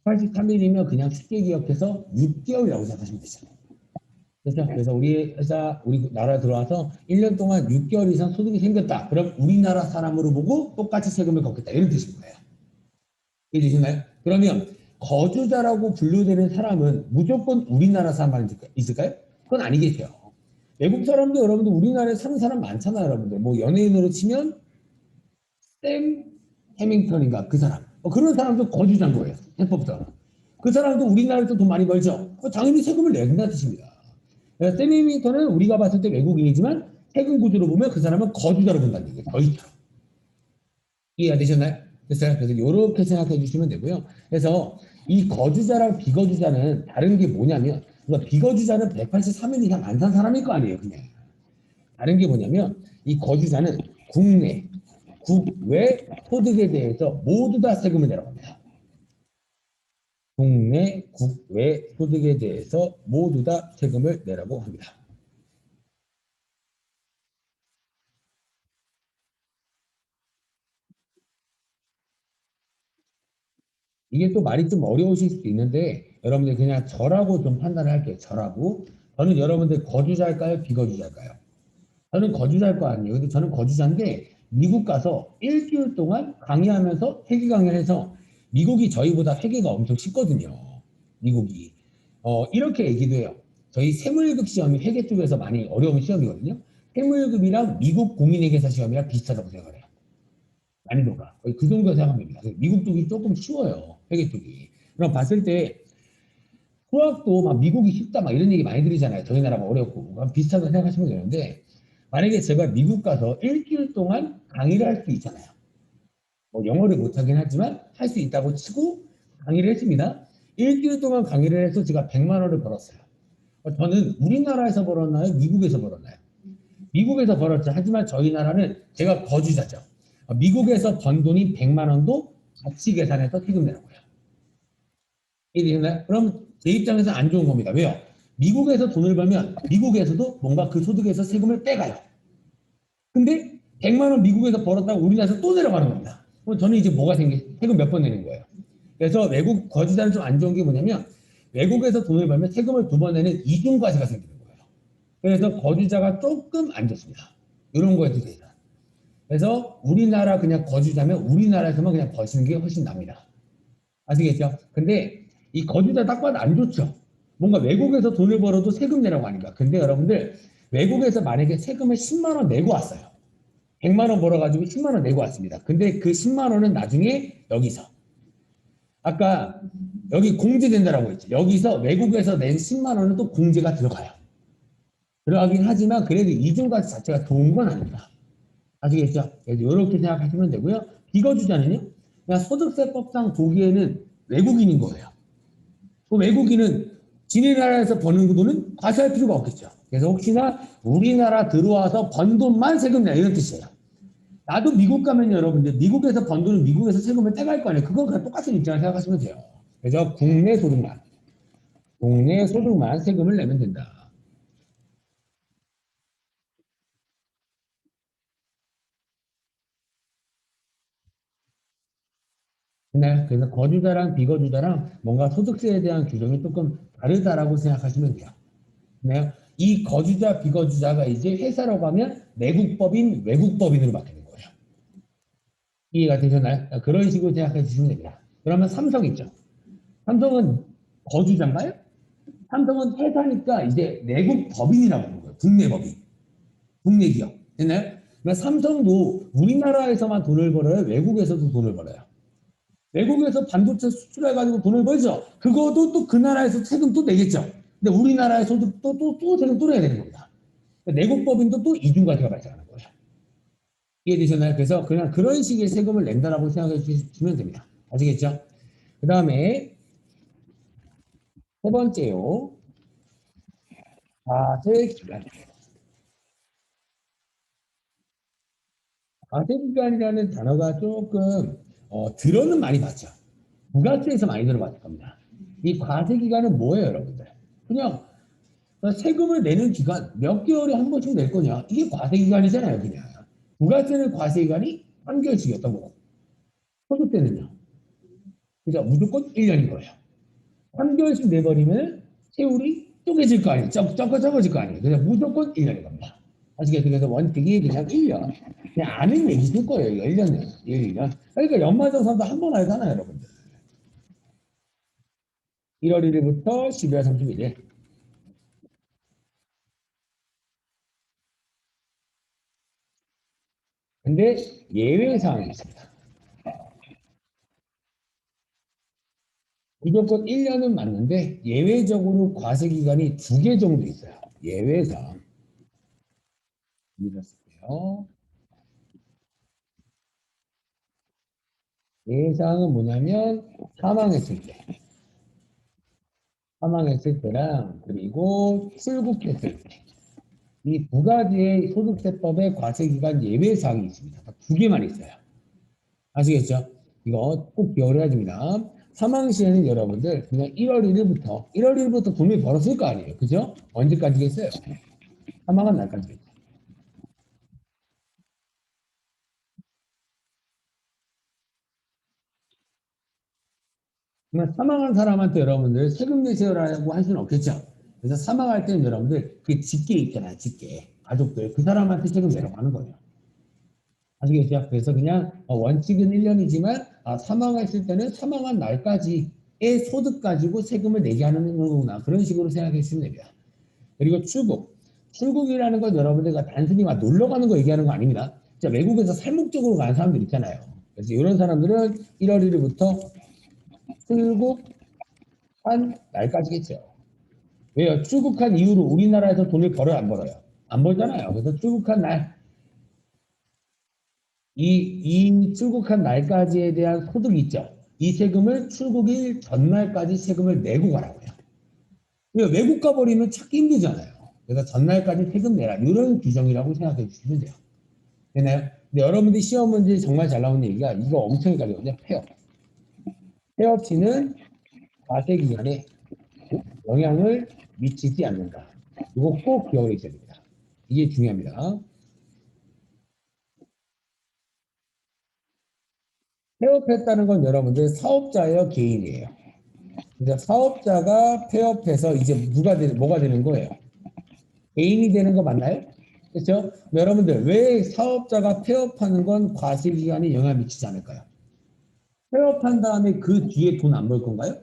183일이면 그냥 쉽게 기억해서 6개월이라고 생각하시면 되죠. 그렇죠? 그래서 우리 회사, 우리 나라 들어와서 1년 동안 6개월 이상 소득이 생겼다. 그럼 우리나라 사람으로 보고 똑같이 세금을 걷겠다. 이런 뜻인 거예요. 이해되시나요? 그러면 거주자라고 분류되는 사람은 무조건 우리나라 사람만 있을까요? 그건 아니겠죠. 외국 사람도 여러분들 우리나라에 사는 사람 많잖아요, 여러분들. 뭐 연예인으로 치면 샘 해밍턴인가 그 사람. 그런 사람도 거주자인 거예요. 해법부터. 그 사람도 우리나라에서 돈 많이 벌죠. 당연히 세금을 낸다는 뜻입니다. 샘 해밍턴은 우리가 봤을 때 외국인이지만 세금 구조로 보면 그 사람은 거주자로 본다는 얘기예요. 거주자. 이해가 되셨나요? 됐어요? 그래서 이렇게 생각해 주시면 되고요. 그래서 이 거주자랑 비거주자는 다른 게 뭐냐면, 그러니까 비거주자는 183일 이상 안 산 사람일 거 아니에요, 그냥. 다른 게 뭐냐면, 이 거주자는 국내, 국외 소득에 대해서 모두 다 세금을 내라고 합니다. 국내, 국외 소득에 대해서 모두 다 세금을 내라고 합니다. 이게 또 말이 좀 어려우실 수도 있는데 여러분들 그냥 저라고 좀 판단을 할게요. 저라고. 저는 여러분들 거주자일까요? 비거주자일까요? 저는 거주자일 거 아니에요. 근데 저는 거주자인데 미국 가서 일주일 동안 강의하면서 회계 강의를 해서 미국이 저희보다 회계가 엄청 쉽거든요. 미국이. 이렇게 얘기도 해요. 저희 세무일급 시험이 회계 쪽에서 많이 어려운 시험이거든요. 세무일급이랑 미국 공인회계사 시험이랑 비슷하다고 생각을 해요. 난이도가 거의 그 정도 생각합니다. 미국 쪽이 조금 쉬워요. 회계 쪽이. 그럼 봤을 때 수학도 막 미국이 쉽다 막 이런 얘기 많이 들리잖아요. 저희 나라가 어렵고 비슷하다고 생각하시면 되는데 만약에 제가 미국 가서 일주일 동안 강의를 할 수 있잖아요. 뭐 영어를 못하긴 하지만 할 수 있다고 치고 강의를 했습니다. 일주일 동안 강의를 해서 제가 100만 원을 벌었어요. 저는 우리나라에서 벌었나요? 미국에서 벌었나요? 미국에서 벌었죠. 하지만 저희 나라는 제가 거주자죠. 미국에서 번 돈이 100만 원도 같이 계산해서 세금 내는 거예요. 이해되나요? 그럼 제 입장에서 안 좋은 겁니다. 왜요? 미국에서 돈을 벌면 미국에서도 뭔가 그 소득에서 세금을 빼가요. 근데 100만 원 미국에서 벌었다고 우리나라에서 또 내려가는 겁니다. 그럼 저는 이제 뭐가 세금 몇 번 내는 거예요. 그래서 외국 거주자는 좀 안 좋은 게 뭐냐면 외국에서 돈을 벌면 세금을 2번 내는 이중과세가 생기는 거예요. 그래서 거주자가 조금 안 좋습니다. 이런 거에 대해서. 그래서 우리나라 그냥 거주자면 우리나라에서만 그냥 버시는 게 훨씬 납니다. 아시겠죠? 근데 이 거주자 딱 봐도 안 좋죠. 뭔가 외국에서 돈을 벌어도 세금 내라고 하니까. 근데 여러분들 외국에서 만약에 세금을 10만 원 내고 왔어요. 100만 원 벌어가지고 10만 원 내고 왔습니다. 근데 그 10만 원은 나중에 여기서 아까 여기 공제된다라고 했죠. 여기서 외국에서 낸 10만 원은 또 공제가 들어가요. 들어가긴 하지만 그래도 이중과세 자체가 좋은 건 아닙니다. 아시겠죠? 그래서 이렇게 생각하시면 되고요. 비거주자는요. 그냥 소득세법상 보기에는 외국인인 거예요. 그 외국인은 지네 나라에서 버는 그 돈은 과세할 필요가 없겠죠. 그래서 혹시나 우리나라 들어와서 번 돈만 세금 내라 이런 뜻이에요. 나도 미국 가면 여러분들 미국에서 번 돈은 미국에서 세금을 떼갈 거 아니에요. 그건 그냥 똑같은 입장을 생각하시면 돼요. 그래서 국내 소득만 세금을 내면 된다. 네, 그래서 거주자랑 비거주자랑 뭔가 소득세에 대한 규정이 조금 다르다라고 생각하시면 돼요. 네, 이 거주자, 비거주자가 이제 회사로 가면 내국법인, 외국법인으로 바뀌는 거예요. 이해가 되셨나요? 그런 식으로 생각해 주시면 됩니다. 그러면 삼성 있죠. 삼성은 거주자인가요? 삼성은 회사니까 이제 내국 법인이라고 하는 거예요. 국내 법인, 국내 기업. 됐나요? 그러니까 삼성도 우리나라에서만 돈을 벌어요? 외국에서도 돈을 벌어요? 외국에서 반도체 수출해가지고 돈을 벌죠. 그거도 또 그 나라에서 세금 또 내겠죠. 근데 우리나라에서도 또 세금 또 내야 되는 겁니다. 그러니까 내국법인도 또 이중과세가 발생하는 거예요. 이해되셨나요? 그래서 그냥 그런 식의 세금을 낸다라고 생각해 주시면 됩니다. 아시겠죠? 그 다음에 세 번째요. 과세기간. 과세기간이라는 단어가 조금 들어는 많이 봤죠. 부가세에서 많이 들어봤을 겁니다. 이 과세기간은 뭐예요, 여러분들? 그냥 세금을 내는 기간 몇 개월에 한 번씩 낼 거냐? 이게 과세기간이잖아요, 그냥. 부가세는 과세기간이 3개월씩이었던 거고, 소득세는요. 그죠? 무조건 1년인 거예요. 3개월씩 내버리면 세율이 쪼개질 거 아니에요. 적어질 거 아니에요. 그래서 무조건 1년인 겁니다. 아시겠죠? 그래서 원칙이 그냥 1년. 그냥 아는 얘기 있을 거예요. 이거 1년은. 1년. 그러니까 연말정산도 한 번 알잖아요, 여러분들. 1월 1일부터 12월 31일. 근데 예외 사항이 있습니다. 무조건 1년은 맞는데 예외적으로 과세 기간이 2개 정도 있어요. 예외 사항. 읽었을게요. 예외 사항은 뭐냐면 사망했을 때. 사망했을 때랑 그리고 출국했을 때. 이 두 가지의 소득세법의 과세기간 예외 사항이 있습니다. 두 개만 있어요. 아시겠죠? 이거 꼭 기억을 해야 됩니다. 사망 시에는 여러분들 그냥 1월 1일부터 돈을 벌었을 거 아니에요. 그죠? 언제까지겠어요? 사망한 날까지겠죠. 그러면 사망한 사람한테 여러분들 세금 내세요라고 할 수는 없겠죠. 그래서 사망할 때는 여러분들 그 직계 있잖아요. 직계. 가족들. 그 사람한테 세금 내라고 하는 거예요. 아시겠죠? 그래서 그냥 원칙은 1년이지만 사망했을 때는 사망한 날까지의 소득 가지고 세금을 내게 하는 거구나. 그런 식으로 생각해 주시면 됩니다. 그리고 출국. 출국이라는 건 여러분들과 단순히 막 놀러 가는 거 얘기하는 거 아닙니다. 자, 외국에서 살목적으로 가는 사람들 있잖아요. 그래서 이런 사람들은 1월 1일부터 출국한 날까지겠죠. 왜요? 출국한 이후로 우리나라에서 돈을 벌어요, 안 벌어요? 안 벌잖아요. 그래서 출국한 날, 이 출국한 날까지에 대한 소득이 있죠. 이 세금을 출국일 전날까지 세금을 내고 가라고요. 왜 외국 가버리면 찾기 힘들잖아요. 그래서 전날까지 세금 내라. 이런 규정이라고 생각해 주시면 돼요. 되나요? 근데 여러분들이 시험 문제 정말 잘 나오는 얘기가 이거 엄청 헷갈리거든요. 폐업. 폐업시는 과세 기간에 영향을 미치지 않는다. 이거 꼭 기억을 해주셔야 됩니다. 이게 중요합니다. 폐업했다는 건 여러분들 사업자예요, 개인이에요. 그러니까 사업자가 폐업해서 이제 뭐가 되는 거예요? 개인이 되는 거 맞나요? 그렇죠? 여러분들 왜 사업자가 폐업하는 건 과세기간에 영향을 미치지 않을까요? 폐업한 다음에 그 뒤에 돈 안 벌 건가요?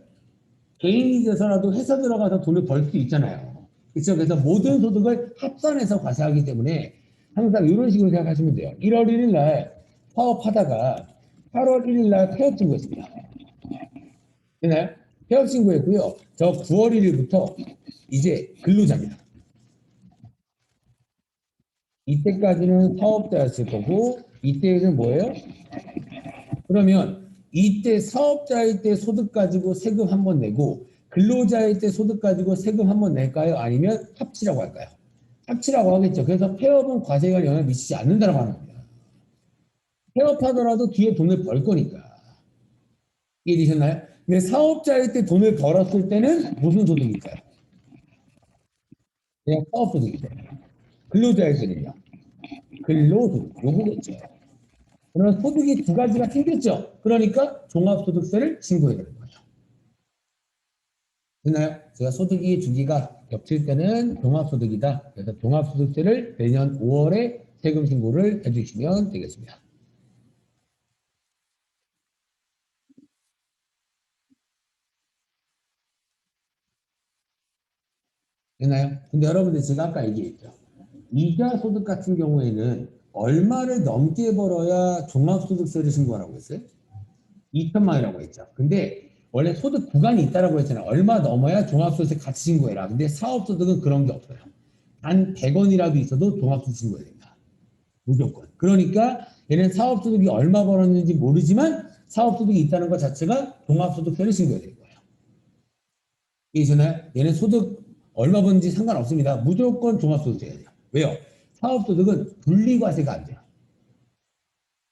개인이 돼서라도 회사 들어가서 돈을 벌 수 있잖아요. 그렇죠? 그래서 모든 소득을 합산해서 과세하기 때문에 항상 이런 식으로 생각하시면 돼요. 1월 1일 날 사업하다가 8월 1일 날 폐업 신고했습니다. 되나요? 폐업 신고했고요. 저 9월 1일부터 이제 근로자입니다. 이때까지는 사업자였을 거고 이때는 뭐예요? 그러면 이때 사업자일 때 소득 가지고 세금 한 번 내고 근로자일 때 소득 가지고 세금 한 번 낼까요? 아니면 합치라고 할까요? 합치라고 하겠죠. 그래서 폐업은 과세가 영향을 미치지 않는다고 하는 겁니다. 폐업하더라도 뒤에 돈을 벌 거니까. 이해되셨나요? 근데 사업자일 때 돈을 벌었을 때는 무슨 소득일까요? 그냥 사업소득이죠. 근로자일 때는요. 근로소득. 요거겠죠. 그러면 소득이 두 가지가 생겼죠. 그러니까 종합소득세를 신고해야 되는 거예요. 됐나요? 제가 소득이 두 개가 겹칠 때는 종합소득이다. 그래서 종합소득세를 내년 5월에 세금 신고를 해주시면 되겠습니다. 됐나요? 근데 여러분들 제가 아까 얘기했죠. 이자 소득 같은 경우에는 얼마를 넘게 벌어야 종합소득세를 신고하라고 했어요? 2천만 원이라고 했죠. 근데 원래 소득 구간이 있다라고 했잖아요. 얼마 넘어야 종합소득세 같이 신고해라. 근데 사업소득은 그런 게 없어요. 단 100원이라도 있어도 종합소득 신고해야 됩니다. 무조건. 그러니까 얘는 사업소득이 얼마 벌었는지 모르지만 사업소득이 있다는 것 자체가 종합소득세를 신고해야 되는 거예요. 이해되나요? 얘는 소득 얼마 버는지 상관없습니다. 무조건 종합소득세 해야 돼요. 왜요? 사업소득은 분리과세가 안 돼요.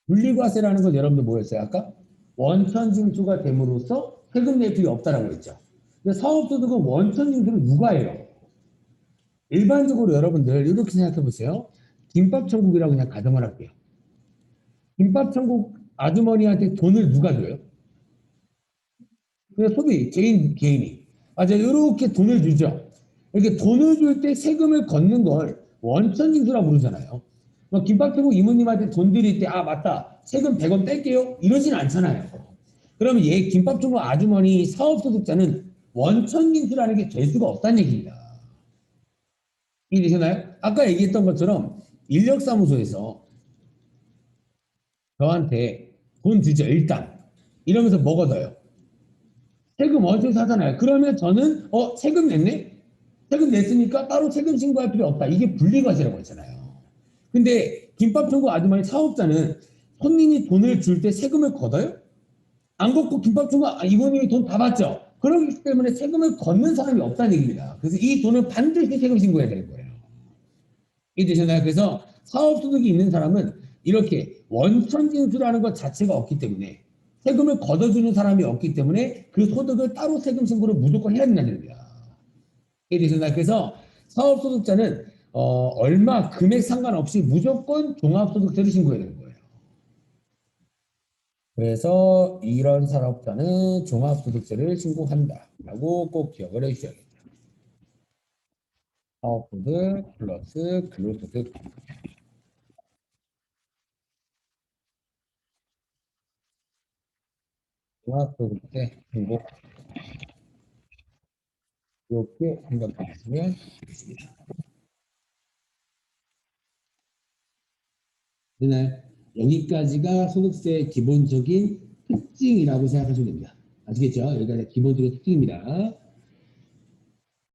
분리과세라는 건 여러분들 뭐였어요? 아까 원천징수가 됨으로써 세금 낼 필요 없다라고 했죠. 근데 사업소득은 원천징수를 누가 해요? 일반적으로 여러분들 이렇게 생각해 보세요. 김밥천국이라고 그냥 가정을 할게요. 김밥천국 아주머니한테 돈을 누가 줘요? 그냥 소비, 개인이. 맞아요. 이렇게 돈을 주죠. 이렇게 돈을 줄 때 세금을 걷는 걸 원천징수라고 부르잖아요. 김밥천국 이모님한테 돈 드릴 때, 아, 맞다. 세금 100원 뺄게요. 이러진 않잖아요. 그러면 얘 김밥천국 아주머니 사업소득자는 원천징수라는 게 될 수가 없다는 얘기입니다. 이해되시나요? 아까 얘기했던 것처럼 인력사무소에서 저한테 돈 주죠, 일단. 이러면서 뭐 걷어요? 세금 원천에서 하잖아요. 그러면 저는 세금 냈네? 세금 냈으니까 따로 세금 신고할 필요 없다. 이게 분리과세라고 했잖아요. 근데 김밥천국 아주머니 사업자는 손님이 돈을 줄 때 세금을 걷어요? 안 걷고 김밥천국 이모님이 돈 다 받죠. 그렇기 때문에 세금을 걷는 사람이 없다는 얘기입니다. 그래서 이 돈은 반드시 세금 신고해야 되는 거예요. 이해되셨나요? 그래서 사업소득이 있는 사람은 이렇게 원천징수라는 것 자체가 없기 때문에 세금을 걷어주는 사람이 없기 때문에 그 소득을 따로 세금 신고를 무조건 해야 된다는 겁니다. 이해되셨나요? 그래서 사업소득자는 얼마 금액 상관없이 무조건 종합소득세를 신고해야 되는 거예요. 그래서 이런 사업자는 종합소득세를 신고한다라고 꼭 기억을 해주셔야겠죠. 사업소득 플러스 근로소득. 종합소득세 신고 이렇게 생각해 주시면 되겠습니다. 네, 여기까지가 소득세의 기본적인 특징이라고 생각하시면 됩니다. 아시겠죠? 여기가 기본적인 특징입니다.